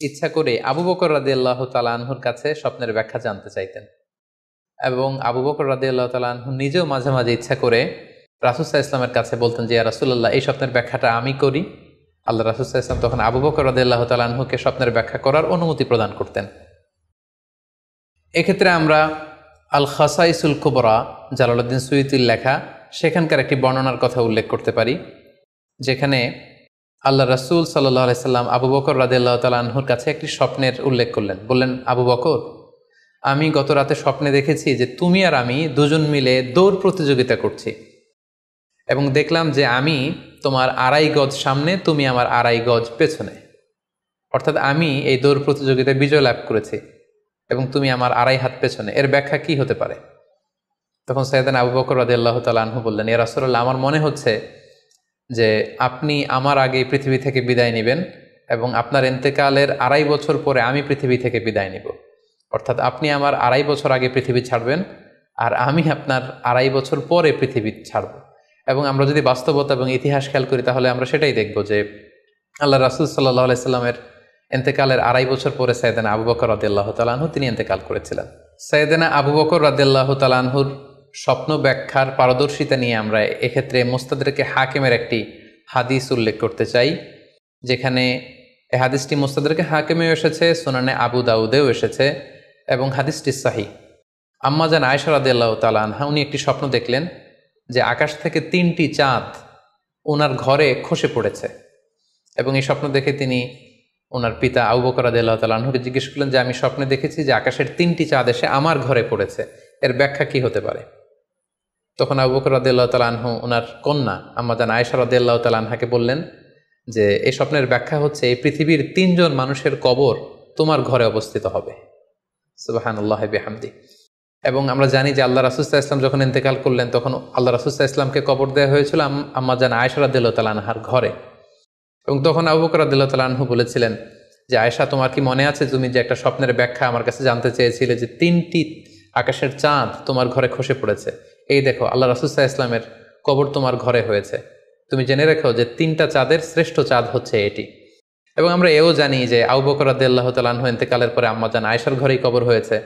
ইচ্ছা করে আবু বকর রাদিয়াল্লাহু তাআলা আনহুর কাছে স্বপ্নের ব্যাখ্যা জানতে চাইতেন, এবং আবু বকর রাদিয়াল্লাহু তাআলা আনহু নিজেও মাঝে মাঝে ইচ্ছা করে রাসূল সাল্লাল্লাহু আলাইহি ওয়াসাল্লামের কাছে বলতেন যে, ইয়া রাসূলুল্লাহ, এই স্বপ্নের ব্যাখ্যাটা আমি করি। আল্লাহ রাসূল সাল্লাল্লাহু আলাইহি ওয়াসাল্লাম তখন আবু বকর রাদিয়াল্লাহু তাআলা আনহুকে স্বপ্নের ব্যাখ্যা করার অনুমতি প্রদান করতেন। এক্ষেত্রে আমরা আল খাসাইসুল কুবরা, জালালউদ্দিন সুয়ুতির লেখা, সেখানকার একটি বর্ণনার কথা উল্লেখ করতে পারি, যেখানে আল্লাহ রাসূল সাল্লাল্লাহু আলাইহি সাল্লাম আবু বকর রাদিয়াল্লাহু তাআলা আনহুর কাছে একটি স্বপ্নের উল্লেখ করলেন। বললেন, আবু বকর, আমি গত রাতে স্বপ্নে দেখেছি যে তুমি আর আমি দুজন মিলে দৌড় প্রতিযোগিতা করছি, এবং দেখলাম যে আমি তোমার 2.5 গজ সামনে, তুমি আমার 2.5 গজ পেছনে, অর্থাৎ আমি এই দৌড় প্রতিযোগিতায় বিজয় লাভ করেছি এবং তুমি আমার 2.5 হাত পেছনে। এর ব্যাখ্যা কি হতে পারে? তখন সাইয়েদনা আবু বকর রাদিয়াল্লাহু তাআলা আনহু বললেন, ইয়া রাসূলুল্লাহ, আমার মনে হচ্ছে যে আপনি আমার আগে পৃথিবী থেকে বিদায় নেবেন, এবং আপনার ইন্তেকালের 2.5 বছর পরে আমি পৃথিবী থেকে বিদায় নিব। অর্থাৎ আপনি আমার 2.5 বছর আগে পৃথিবী ছাড়বেন, আর আমি আপনার 2.5 বছর পরে পৃথিবী ছাড়ব। এবং আমরা যদি বাস্তবতা এবং ইতিহাস খেয়াল করি, তাহলে আমরা সেটাই দেখব যে আল্লাহ রাসূল সাল্লাল্লাহু আলাইহি সাল্লামের ইন্তেকালের 2.5 বছর পরে সাইয়েদনা আবু বকর রাদিয়াল্লাহু তাআলা আনহু তিনি ইন্তেকাল করেছিলেন। সাইয়েদনা আবু বকর রাদিয়াল্লাহু তাআলা আনহুর স্বপ্ন ব্যাখ্যার পারদর্শিতা নিয়ে আমরা এক্ষেত্রে মুস্তাদরিকে হাকিমের একটি হাদিস উল্লেখ করতে চাই, যেখানে এই হাদিসটি মুস্তাদরিকে হাকিমেও এসেছে, সুনানে আবু দাউদেও এসেছে, এবং হাদিসটি সহিহ। আম্মা জান আয়েশা রাদিয়াল্লাহু তাআলা আনহা, উনি একটি স্বপ্ন দেখলেন যে আকাশ থেকে 3টি চাঁদ ওনার ঘরে খসে পড়েছে। এবং এই স্বপ্ন দেখে তিনি ওনার পিতা আবু বকর রাদিয়াল্লাহু তাআলা আনহুকে জিজ্ঞেস করলেন যে আমি স্বপ্নে দেখেছি যে আকাশের 3টি চাঁদ এসে আমার ঘরে পড়েছে, এর ব্যাখ্যা কি হতে পারে? তখন আবু বকর রাদিয়াল্লাহু তাআলা আনহু ওনার কন্যা আম্মা জান আয়েশা রাদিয়াল্লাহু তাআলা আনহাকে বললেন যে এই স্বপ্নের ব্যাখ্যা হচ্ছে এই পৃথিবীর 3 জন মানুষের কবর তোমার ঘরে অবস্থিত হবে। সুবহানাল্লাহি বিহামদি। এবং আমরা জানি যে আল্লাহ রাসূল সাল্লাল্লাহু আলাইহি ওয়াসাল্লাম যখন ইন্তেকাল করলেন তখন আল্লাহ রাসূল সাল্লাল্লাহু আলাইহি ওয়াসাল্লামকে কবর দেওয়া হয়েছিল আম্মা জান আয়েশা রাদিয়াল্লাহু তাআলা আনহার ঘরে। এবং তখন আবু বকর রাদিয়াল্লাহু তাআলা আনহু বলেছিলেন যে আয়েশা, তোমার কি মনে আছে তুমি যে একটা স্বপ্নের ব্যাখ্যা আমার কাছে জানতে চেয়েছিলে যে 3টি আকাশের চাঁদ তোমার ঘরে খসে পড়েছে, এই দেখো আল্লাহ রাসূল সাল্লাল্লাহু আলাইহি ওয়াসাল্লামের কবর তোমার ঘরে হয়েছে, তুমি জেনে রেখো যে 3টা চাঁদের শ্রেষ্ঠ চাঁদ হচ্ছে এটি। এবং আমরা এও জানি যে আবু বকর রাদিয়াল্লাহু তাআলা আনহু ইন্তেকালের পরে আম্মা জান আয়েশার ঘরেই কবর হয়েছে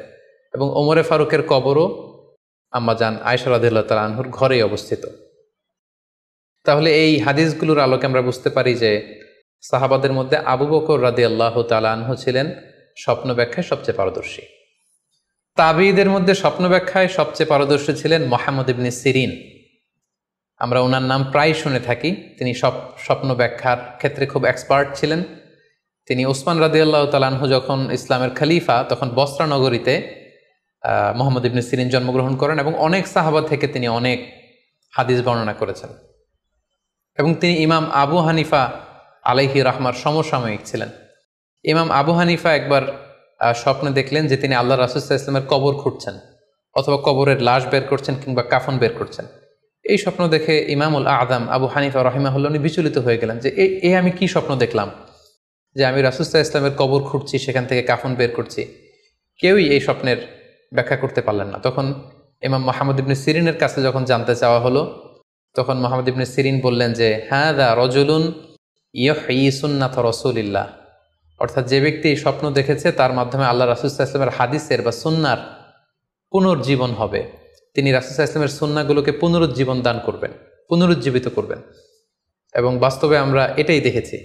এবং ওমরে ফারুকের কবরও আম্মা জান আয়েশা রাদিয়াল্লাহু তাআলা আনহুর ঘরেই অবস্থিত। তাহলে এই হাদিসগুলোর আলোকে আমরা বুঝতে পারি যে সাহাবাদের মধ্যে আবু বকর রাদিয়াল্লাহু তাআলা আনহু ছিলেন স্বপ্ন ব্যাখ্যায় সবচেয়ে পারদর্শী। তাবিঈদের মধ্যে স্বপ্ন ব্যাখ্যায় সবচেয়ে পারদর্শী ছিলেন মুহাম্মদ ইবনে সিরিন। আমরা ওনার নাম প্রায় শুনে থাকি। তিনি স্বপ্ন ব্যাখ্যার ক্ষেত্রে খুব এক্সপার্ট ছিলেন। তিনি উসমান রাদিয়াল্লাহু তাআলা আনহু যখন ইসলামের খলিফা তখন বসরা নগরীতে মুহাম্মদ ইবনে সিরিন জন্মগ্রহণ করেন এবং অনেক সাহাবা থেকে তিনি অনেক হাদিস বর্ণনা করেছেন। এবং তিনি ইমাম আবু হানিফা আলাইহি রাহমার সমসাময়িক ছিলেন। ইমাম আবু হানিফা একবার স্বপ্নে দেখলেন যে তিনি আল্লাহ রাসূল সাল্লাল্লাহু আলাইহি ওয়াসাল্লামের কবর খুঁড়ছেন অথবা কবরের লাশ বের করছেন কিংবা কাফন বের করছেন। এই স্বপ্ন দেখে ইমামুল আযম আবু হানিফা রাহিমাহুল্লাহ উনি বিচলিত হয়ে গেলেন যে এই আমি কি স্বপ্ন দেখলাম যে আমি রাসূল সাল্লাল্লাহু আলাইহি ওয়াসাল্লামের কবর খুঁড়ছি, সেখান থেকে কাফন বের করছি। কেউই এই স্বপ্নের ব্যাখ্যা করতে পারলেন না। তখন ইমাম মুহাম্মদ ইবনে সিরিনের কাছে যখন জানতে চাওয়া হলো তখন মুহাম্মদ ইবনে সিরিন বললেন যে হাযা রাজুলুন ইউহয়ি সুন্নাত রাসূলিল্লাহ, অর্থাৎ যে ব্যক্তি এই স্বপ্ন দেখেছে তার মাধ্যমে আল্লাহ রাসূল সাল্লাল্লাহু আলাইহি ওয়াসাল্লামের হাদিসের বা সুন্নাহর পুনর্জীবন হবে। তিনি রাসূল সাল্লাল্লাহু আলাইহি ওয়াসাল্লামের সুন্নাহগুলোকে পুনরুজ্জীবন দান করবেন, পুনরুজ্জীবিত করবেন। এবং বাস্তবে আমরা এটাই দেখেছি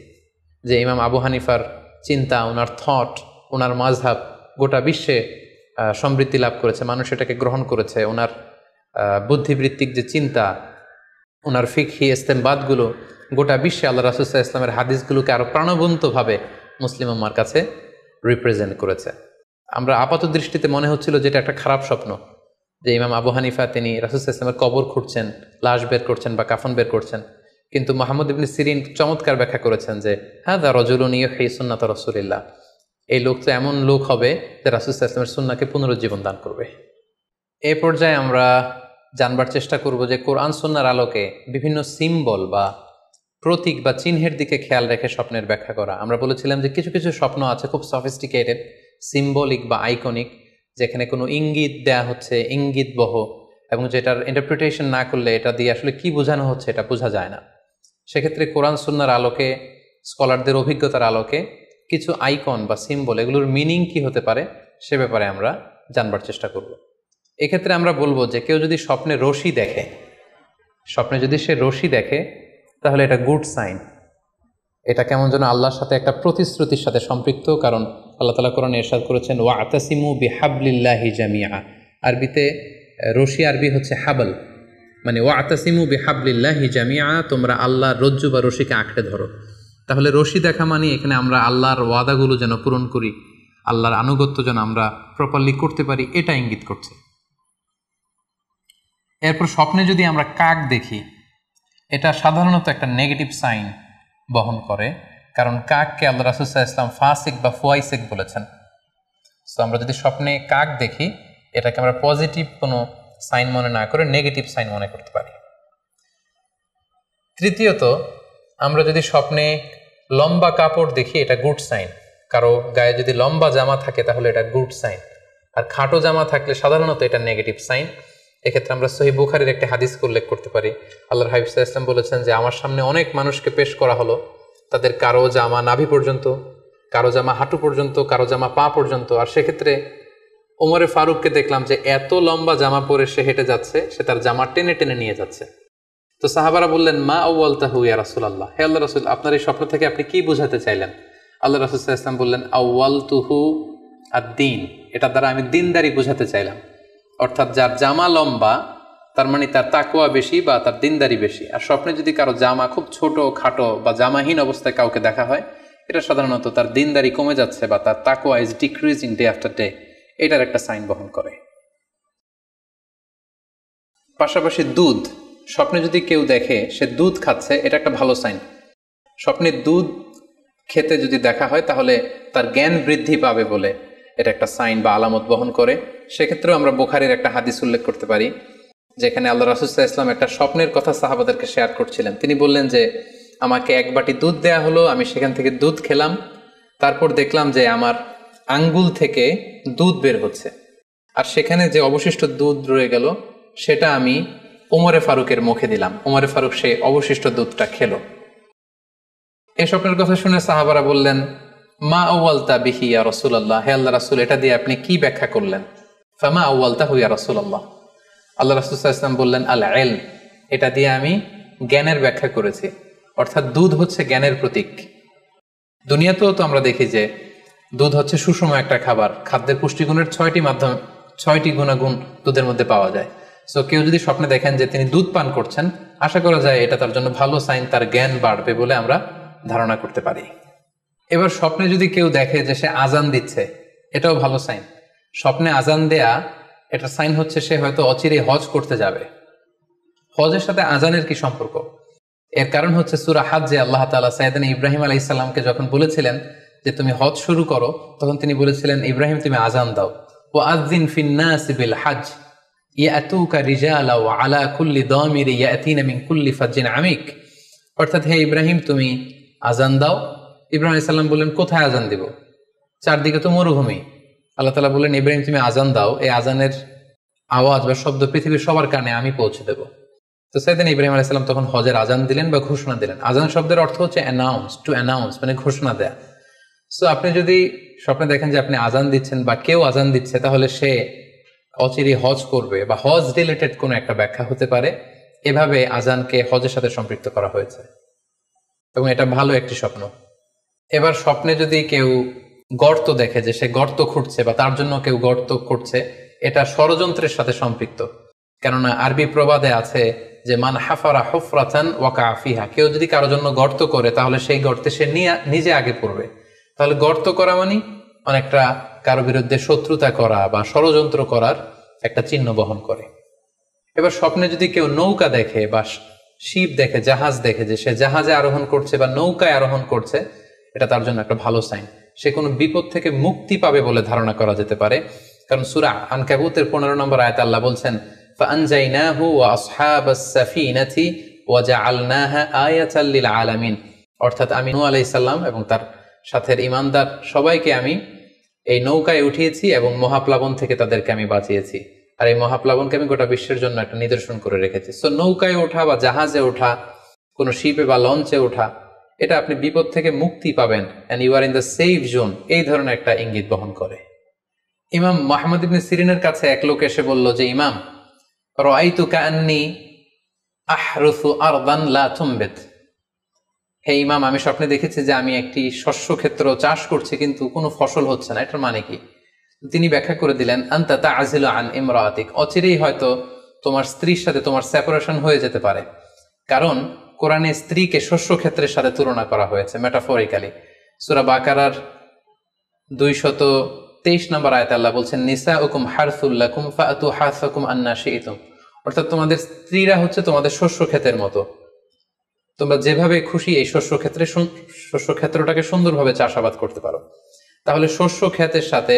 যে ইমাম আবু হানিফার চিন্তা, ওনার থট, ওনার মাযহাব গোটা বিশ্বে সমৃদ্ধি লাভ করেছে, মানুষ এটাকে গ্রহণ করেছে। ওনার বুদ্ধিবৃত্তিক যে চিন্তা, ওনার ফিকহি ইস্তেমবাদগুলো গোটা বিশ্বে আল্লাহ রাসূল সাল্লাল্লাহু আলাইহি ওয়াসাল্লামের হাদিসগুলোকে আরও প্রাণবন্তভাবে মুসলিম উম্মার কাছে রিপ্রেজেন্ট করেছে। আমরা আপাত দৃষ্টিতে মনে হচ্ছিল যে এটা একটা খারাপ স্বপ্ন, যে ইমাম আবু হানিফা তিনি রাসূল সাল্লাল্লাহু আলাইহি ওয়াসাল্লামের কবর খুঁড়ছেন, লাশ বের করছেন বা কাফন বের করছেন। কিন্তু মুহাম্মদ ইবনে সিরিন চমৎকার ব্যাখ্যা করেছেন যে হাযা রাজুলুন ইউহয়ি সুন্নাত রাসূলিল্লাহ, এই লোক তো এমন লোক হবে যে রাসূল সাল্লাল্লাহু আলাইহি ওয়াসাল্লামের সুন্নাহকে পুনরুজ্জীবন দান করবে। এই পর্যায়ে আমরা জানবার চেষ্টা করব যে কোরআন সুন্নাহর আলোকে বিভিন্ন সিম্বল বা প্রতীক বা চিহ্নের দিকে খেয়াল রেখে স্বপ্নের ব্যাখ্যা করা। আমরা বলেছিলাম যে কিছু কিছু স্বপ্ন আছে খুব সফিস্টিকেটেড, সিম্বলিক বা আইকনিক, যেখানে কোনো ইঙ্গিত দেয়া হচ্ছে, ইঙ্গিতবহ, এবং যেটার ইন্টারপ্রিটেশন না করলে এটা দিয়ে আসলে কি বোঝানো হচ্ছে এটা বোঝা যায় না। সেক্ষেত্রে কোরআন সুন্নাহর আলোকে, স্কলারদের অভিজ্ঞতার আলোকে কিছু আইকন বা সিম্বল, এগুলোর মিনিং কি হতে পারে সে ব্যাপারে আমরা জানবার চেষ্টা করব। এক্ষেত্রে আমরা বলবো যে কেউ যদি স্বপ্নে রশি দেখে, স্বপ্নে যদি সে রশি দেখে তাহলে এটা গুড সাইন। এটা কেমন যেন আল্লাহর সাথে একটা প্রতিশ্রুতির সাথে সম্পৃক্ত, কারণ আল্লাহ তাআলা কোরআনে ইরশাদ করেছেন ওয়াতাসিমু বিহাবলিল্লাহি জামিআ। আরবিতে রশি আরবি হচ্ছে হাবল, মানে ওয়াতাসিমু বিহাবলিল্লাহি জামিআ, তোমরা আল্লাহর রজ্জু বা রশিকে আঁকড়ে ধরো। তাহলে রশি দেখা মানে এখানে আমরা আল্লাহর ওয়াদাগুলো যেন পূরণ করি, আল্লাহর আনুগত্য যেন আমরা প্রপারলি করতে পারি, এটা ইঙ্গিত করছে। এরপর স্বপ্নে যদি আমরা কাক দেখি, এটা সাধারণত একটা নেগেটিভ সাইন বহন করে, কারণ কাককে আল্লাহ রাসূল সাল্লাল্লাহু আলাইহি ওয়াসাল্লাম ফাসিক বা ফুয়াইসিক বলেছেন। সো আমরা যদি স্বপ্নে কাক দেখি এটাকে আমরা পজিটিভ কোনো সাইন মনে না করে নেগেটিভ সাইন মনে করতে পারি। তৃতীয়ত, আমরা যদি স্বপ্নে লম্বা কাপড় দেখি এটা গুড সাইন। কারো গায়ে যদি লম্বা জামা থাকে তাহলে এটা গুড সাইন, আর খাটো জামা থাকলে সাধারণত এটা নেগেটিভ সাইন। এক্ষেত্রে আমরা সহিহ বুখারীর একটি হাদিসকে উল্লেখ করতে পারি। আল্লাহর হাবিব সাল্লাল্লাহু আলাইহি ওয়াসাল্লাম বলেছেন যে আমার সামনে অনেক মানুষকে পেশ করা হলো, তাদের কারো জামা নাভি পর্যন্ত, কারো জামা হাঁটু পর্যন্ত, কারো জামা পা পর্যন্ত। আর সেক্ষেত্রে ওমরে ফারুককে দেখলাম যে এত লম্বা জামা পরে সে হেঁটে যাচ্ছে, সে তার জামা টেনে টেনে নিয়ে যাচ্ছে। তো সাহাবারা বললেন মা আউয়ালতাহু ইয়া রাসূলুল্লাহ, হে আল্লাহর রাসূল, আপনার এই স্বপ্ন থেকে আপনি কি বোঝাতে চাইলেন? আল্লাহ রাসূল সাল্লাল্লাহু আলাইহি ওয়াসাল্লাম বললেন আউয়ালতুহু আদ-দীন, এটা দ্বারা আমি দিনদারি বোঝাতে চাইলাম। অর্থাৎ যার জামা লম্বা তার মানে তার তাকওয়া বেশি বা তার দিনদারি বেশি। আর স্বপ্নে যদি কারো জামা খুব ছোট খাটো বা জামাহীন অবস্থায় কাউকে দেখা হয়, এটা সাধারণত তার দিনদারি কমে যাচ্ছে বা তার তাকওয়া is decreasing day after day, এটার একটা সাইন বহন করে। পাশাপাশি দুধ, স্বপ্নে যদি কেউ দেখে সে দুধ খাচ্ছে, এটা একটা ভালো সাইন। স্বপ্নে দুধ খেতে যদি দেখা হয় তাহলে তার জ্ঞান বৃদ্ধি পাবে বলে এটা একটা সাইন বা আলামত বহন করে। সেক্ষেত্রেও আমরা বুখারীর একটা হাদিস উল্লেখ করতে পারি, যেখানে আল্লাহ রাসূল সাল্লাল্লাহু আলাইহি ওয়াসাল্লাম একটা স্বপ্নের কথা সাহাবাদেরকে শেয়ার করছিলেন। তিনি বললেন যে আমাকে এক বাটি দুধ দেয়া হলো, আমি সেখান থেকে দুধ খেলাম, তারপর দেখলাম যে আমার আঙ্গুল থেকে দুধ বের হচ্ছে, আর সেখানে যে অবশিষ্ট দুধ রয়ে গেল সেটা আমি ওমরে ফারুকের মুখে দিলাম। ওমরে ফারুক সে অবশিষ্ট দুধটা খেলো। এই স্বপ্নের কথা শুনে সাহাবারা বললেন, মা আউয়ালতা বিহি ইয়া রাসূলুল্লাহ, হে আল্লাহ রাসূল, এটা দিয়ে আপনি কি ব্যাখ্যা করলেন? ফামা আউয়ালতাহু ইয়া রাসূলুল্লাহ, আল্লাহ রাসূল সাল্লাল্লাহু আলাইহি ওয়াসাল্লাম বললেন, আল ইলম, এটা দিয়ে আমি জ্ঞানের ব্যাখ্যা করেছি। অর্থাৎ দুধ হচ্ছে জ্ঞানের প্রতীক। দুনিয়াতেও তো আমরা দেখি যে দুধ হচ্ছে সুষম একটা খাবার, খাদ্যের পুষ্টিগুণের 6টি গুণাগুণ দুধের মধ্যে পাওয়া যায়। সো কেউ যদি স্বপ্নে দেখেন যে তিনি দুধ পান করছেন, আশা করা যায় এটা তার জন্য ভালো সাইন, তার জ্ঞান বাড়বে বলে আমরা ধারণা করতে পারি। এবার স্বপ্নে যদি কেউ দেখে যে সে আজান দিচ্ছে, এটাও ভালো সাইন। স্বপ্নে আজান দেয়া এটা সাইন হচ্ছে সে হয়তো অচিরে হজ করতে যাবে। হজের সাথে আজানের কি সম্পর্ক? এর কারণ হচ্ছে সূরা হজ্জে আল্লাহ তাআলা সাইয়েদনা ইব্রাহিম আলাইহিস সালামকে যখন বলেছিলেন যে তুমি হজ শুরু করো, তখন তিনি বলেছিলেন, ইব্রাহিম তুমি আজান দাও, ওয়া আযযিন ফিন নাসি বিল হজ ইয়াতুকা রিজালা ওয়া আলা কুল্লি দামির ইয়াতিনা মিন কুল্লি ফাজ্জিন আমিক। অর্থাৎ হে ইব্রাহিম তুমি আজান দাও। ইব্রাহিম আলাইহিস সালাম বললেন, কোথায় আজান দিব? চারদিকে তো মরুভূমি। আল্লাহ তাআলা বললেন, ইব্রাহিম তুমি আজান দাও, এই আজানের আওয়াজ বা শব্দ পৃথিবীর সবার কানে আমি পৌঁছে দেব। তো সাইয়েদনা ইব্রাহিম আলাইহিস সালাম তখন হজের আজান দিলেন বা ঘোষণা দিলেন। আজান শব্দের অর্থ হচ্ছে অ্যানাউন্স, টু অ্যানাউন্স, মানে ঘোষণা দেয়া। সো আপনি যদি স্বপ্নে দেখেন যে আপনি আজান দিচ্ছেন বা কেউ আজান দিচ্ছে, তাহলে সে অচিরে হজ করবে বা হজ রিলেটেড কোনো একটা ব্যাখ্যা হতে পারে। এভাবে আজানকে হজের সাথে সম্পৃক্ত করা হয়েছে এবং এটা ভালো একটি স্বপ্ন। এবার স্বপ্নে যদি কেউ গর্ত দেখে যে সে গর্ত খুঁড়ছে বা তার জন্য কেউ গর্ত করছে, এটা ষড়যন্ত্রের সাথে সম্পৃক্ত। কেননা আরবি প্রবাদে আছে যে মান হাফারা হুফরাতান ওয়াকা ফিহা, কেউ যদি কারোর জন্য গর্ত করে তাহলে সেই গর্তে সে নিজে আগে পড়বে। তাহলে গর্ত করা মানে অনেকটা কারো বিরুদ্ধে শত্রুতা করা বা ষড়যন্ত্র করার একটা চিহ্ন বহন করে। এবার স্বপ্নে যদি কেউ নৌকা দেখে বা শিপ দেখে, জাহাজ দেখে যে সে জাহাজে আরোহণ করছে বা নৌকায় আরোহণ করছে, এটা তার জন্য একটা ভালো সাইন। সে কোনো বিপদ থেকে মুক্তি পাবে বলে ধারণা করা যেতে পারে। কারণ সূরা আনকাবুতের 15 নম্বর আয়াতে আল্লাহ বলছেন, ফাআনজাইনাহু ওয়া আসহাবাস সাফিনাতি ওয়া জাআলনাহা আয়াতাল লিল আলামিন। অর্থাৎ আমি নূহ আলাইহিস সালাম এবং তার সাথের ঈমানদার সবাইকে আমি এই নৌকায় উঠিয়েছি এবং মহাপ্লাবন থেকে তাদেরকে আমি বাঁচিয়েছি। আর এই মহাপ্লাবনকে আমি গোটা বিশ্বের জন্য একটা নিদর্শন করে রেখেছি। সো নৌকায় ওঠা বা জাহাজে ওঠা, কোনো শিপে বা লঞ্চে ওঠা, এটা আপনি বিপদ থেকে মুক্তি পাবেন, and you are in the safe zone, এই ধরনের একটা ইঙ্গিত বহন করে। ইমাম মুহাম্মদ ইবনে সিরিনের কাছে এক লোক এসে বলল যে, ইমাম, রাআইতু কাআন্নী আহরুসু আরদান লা তুমবিত, হে ইমাম, আমি স্বপ্নে দেখেছি যে আমি একটি শস্য ক্ষেত্র চাষ করছি কিন্তু কোনো ফসল হচ্ছে না, এটার মানে কি? তিনি ব্যাখ্যা করে দিলেন, আনতা তা'জিলু আন ইমরাআতিক, অচিরেই হয়তো তোমার স্ত্রীর সাথে তোমার সেপারেশন হয়ে যেতে পারে। কারণ কোরআনে স্ত্রীকে শস্য ক্ষেত্রের সাথে তুলনা করা হয়েছে মেটাফরিক্যালি। সূরা বাকারার 223 নম্বর আয়াতে আল্লাহ বলছেন, নিসাউকুম হারসুল লাকুম ফাআতু হারসাকুম আন্না শি'তুম। অর্থাৎ তোমাদের স্ত্রীরা হচ্ছে তোমাদের শস্য ক্ষেতের মতো, তোমরা যেভাবে খুশি এই শস্য ক্ষেত্রটাকে সুন্দরভাবে চাষাবাদ করতে পারো। তাহলে শস্য ক্ষেতের সাথে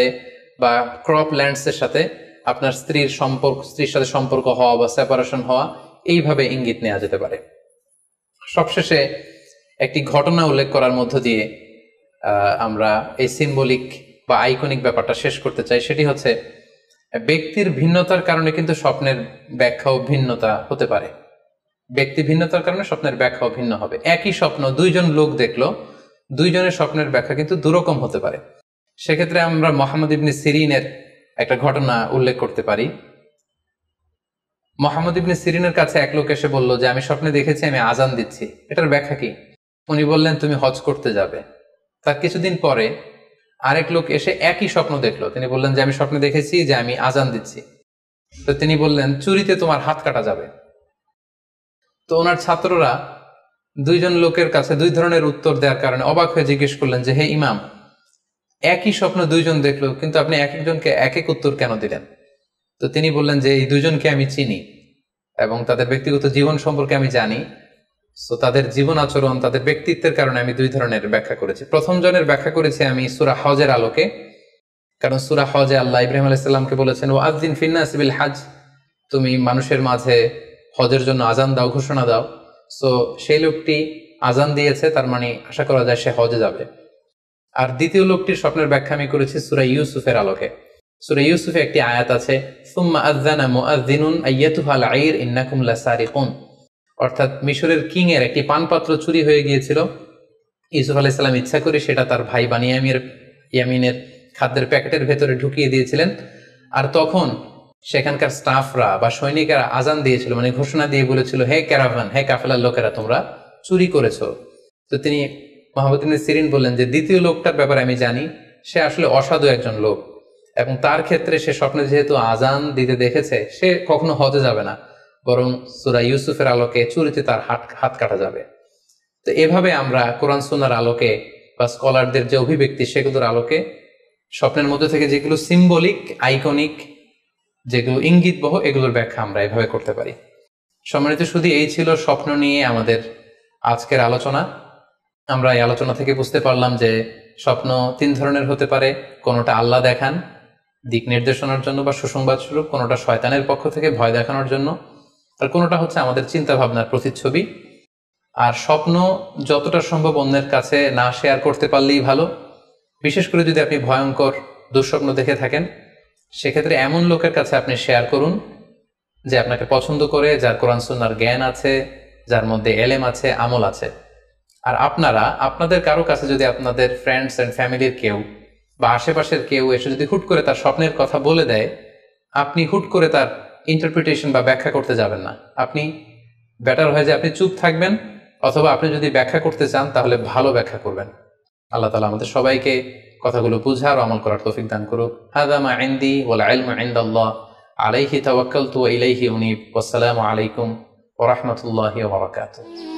বা ক্রপ ল্যান্ডসের সাথে আপনার স্ত্রীর সাথে সম্পর্ক হওয়া বা সেপারেশন হওয়া, এইভাবে ইঙ্গিত নেওয়া যেতে পারে। সবশেষে একটি ঘটনা উল্লেখ করার মধ্য দিয়ে আমরা এই সিম্বলিক বা আইকনিক ব্যাপারটা শেষ করতে চাই। সেটি হচ্ছে, ব্যক্তির ভিন্নতার কারণে কিন্তু স্বপ্নের ব্যাখ্যাও ভিন্নতা হতে পারে। ব্যক্তি ভিন্নতার কারণে স্বপ্নের ব্যাখ্যাও ভিন্ন হবে। একই স্বপ্ন দুইজন লোক দেখলো, দুইজনের স্বপ্নের ব্যাখ্যা কিন্তু দুরকম হতে পারে। সেক্ষেত্রে আমরা মুহাম্মদ ইবনে সিরিনের একটা ঘটনা উল্লেখ করতে পারি। মুহাম্মদ ইবনে সিরিনের কাছে এক লোক এসে বলল যে, আমি স্বপ্নে দেখেছি আমি আজান দিচ্ছি, এটার ব্যাখ্যা কি? উনি বললেন, তুমি হজ করতে যাবে। তার কিছুদিন পরে আরেক লোক এসে একই স্বপ্ন দেখলো, তিনি বললেন যে, আমি স্বপ্নে দেখেছি যে আমি আজান দিচ্ছি। তো তিনি বললেন, চুরিতে তোমার হাত কাটা যাবে। তো ওনার ছাত্ররা দুইজন লোকের কাছে দুই ধরনের উত্তর দেওয়ার কারণে অবাক হয়ে জিজ্ঞেস করলেন যে, হে ইমাম, একই স্বপ্ন দুইজন দেখলো, কিন্তু আপনি এক একজনকে এক এক উত্তর কেন দিলেন? তো তিনি বললেন যে, এই দুইজনকে আমি চিনি এবং তাদের ব্যক্তিগত জীবন সম্পর্কে আমি জানি। সো তাদের জীবন আচরণ, তাদের ব্যক্তিত্বের কারণে আমি দুই ধরনের ব্যাখ্যা করেছি। প্রথম জনের ব্যাখ্যা করেছি আমি সূরা হজের আলোকে, কারণ সূরা হজে আল্লাহ ইব্রাহিম আলাইহিস সালামকে বলেছেন, ওয়া আযযিন ফিন-নাসি বিল হজ, তুমি মানুষের মাঝে হজের জন্য আজান দাও, ঘোষণা দাও। সো সেই লোকটি আজান দিয়েছে, তার মানে আশা করা যায় সে হজে যাবে। আর দ্বিতীয় লোকটির স্বপ্নের ব্যাখ্যা আমি করেছি সূরা ইউসুফের আলোকে। সূরা ইউসুফে একটি আয়াত আছে, সুম্মা আযযানা মুআযযিনুন আইয়াতুহাল আইর ইন্নাকুম লাসারিকুন, অর্থাৎ মিশরের কিং এর একটি পানপাত্র চুরি হয়ে গিয়েছিল। ইউসুফ আলাইহিস সালাম ইচ্ছা করে সেটা তার ভাই ইয়ামিনের খাদ্যের প্যাকেটের ভেতরে ঢুকিয়ে দিয়েছিলেন। আর তখন সেখানকার স্টাফরা বা সৈনিকেরা আজান দিয়েছিল, মানে ঘোষণা দিয়ে বলেছিল, হে ক্যারাভান, হে কাফেলার লোকেরা, তোমরা চুরি করেছো। তো তিনি মুহাম্মদ ইবনে সিরিন বললেন যে, দ্বিতীয় লোকটার ব্যাপারে আমি জানি, সে আসলে অসাধু একজন লোক, এবং তার ক্ষেত্রে সে স্বপ্নে যেহেতু আজান দিতে দেখেছে, সে কখনো হজে যাবে না, বরং সূরা ইউসুফের আলোকে চুরিতে তার হাত কাটা যাবে। তো এভাবে আমরা কোরআন সুন্নাহর আলোকে বা স্কলারদের যে অভিব্যক্তি, সেগুলোর আলোকে স্বপ্নের মধ্যে থেকে যেগুলো সিম্বলিক, আইকনিক, যেগুলো ইঙ্গিতবহ, এগুলোর ব্যাখ্যা আমরা এভাবে করতে পারি। সম্মানিত শুধু এই ছিল স্বপ্ন নিয়ে আমাদের আজকের আলোচনা। আমরা এই আলোচনা থেকে বুঝতে পারলাম যে স্বপ্ন তিন ধরনের হতে পারে। কোনোটা আল্লাহ দেখান দিক নির্দেশনার জন্য বা সুসংবাদ স্বরূপ, কোনোটা শয়তানের পক্ষ থেকে ভয় দেখানোর জন্য, আর কোনোটা হচ্ছে আমাদের চিন্তা ভাবনার প্রতিচ্ছবি। আর স্বপ্ন যতটা সম্ভব অন্যের কাছে না শেয়ার করতে পারলেই ভালো। বিশেষ করে যদি আপনি ভয়ঙ্কর দুঃস্বপ্ন দেখে থাকেন, সেক্ষেত্রে এমন লোকের কাছে আপনি শেয়ার করুন যে আপনাকে পছন্দ করে, যার কোরআন সুন্নাহর জ্ঞান আছে, যার মধ্যে এলেম আছে, আমল আছে। আর আপনারা আপনাদের কারো কাছে যদি আপনাদের ফ্রেন্ডস অ্যান্ড ফ্যামিলির কেউ বা আশেপাশের কেউ এসে যদি হুট করে তার স্বপ্নের কথা বলে দেয়, আপনি হুট করে তার ইন্টারপ্রিটেশন বা ব্যাখ্যা করতে যাবেন না। আপনি বেটার হয় যে আপনি চুপ থাকবেন, অথবা আপনি যদি ব্যাখ্যা করতে চান তাহলে ভালো ব্যাখ্যা করবেন। আল্লাহ তাআলা আমাদের সবাইকে কথাগুলো বুঝার ও আমল করার তৌফিক দান করুক। হাযা মা ইনদি ওয়াল ইলমু ইনদাল্লাহ, আলাইহি তাওয়াক্কালতু ওয়া ইলাইহি উনীব। ওয়াসসালামু আলাইকুম ওয়া রাহমাতুল্লাহি ওয়া বারাকাতুহু।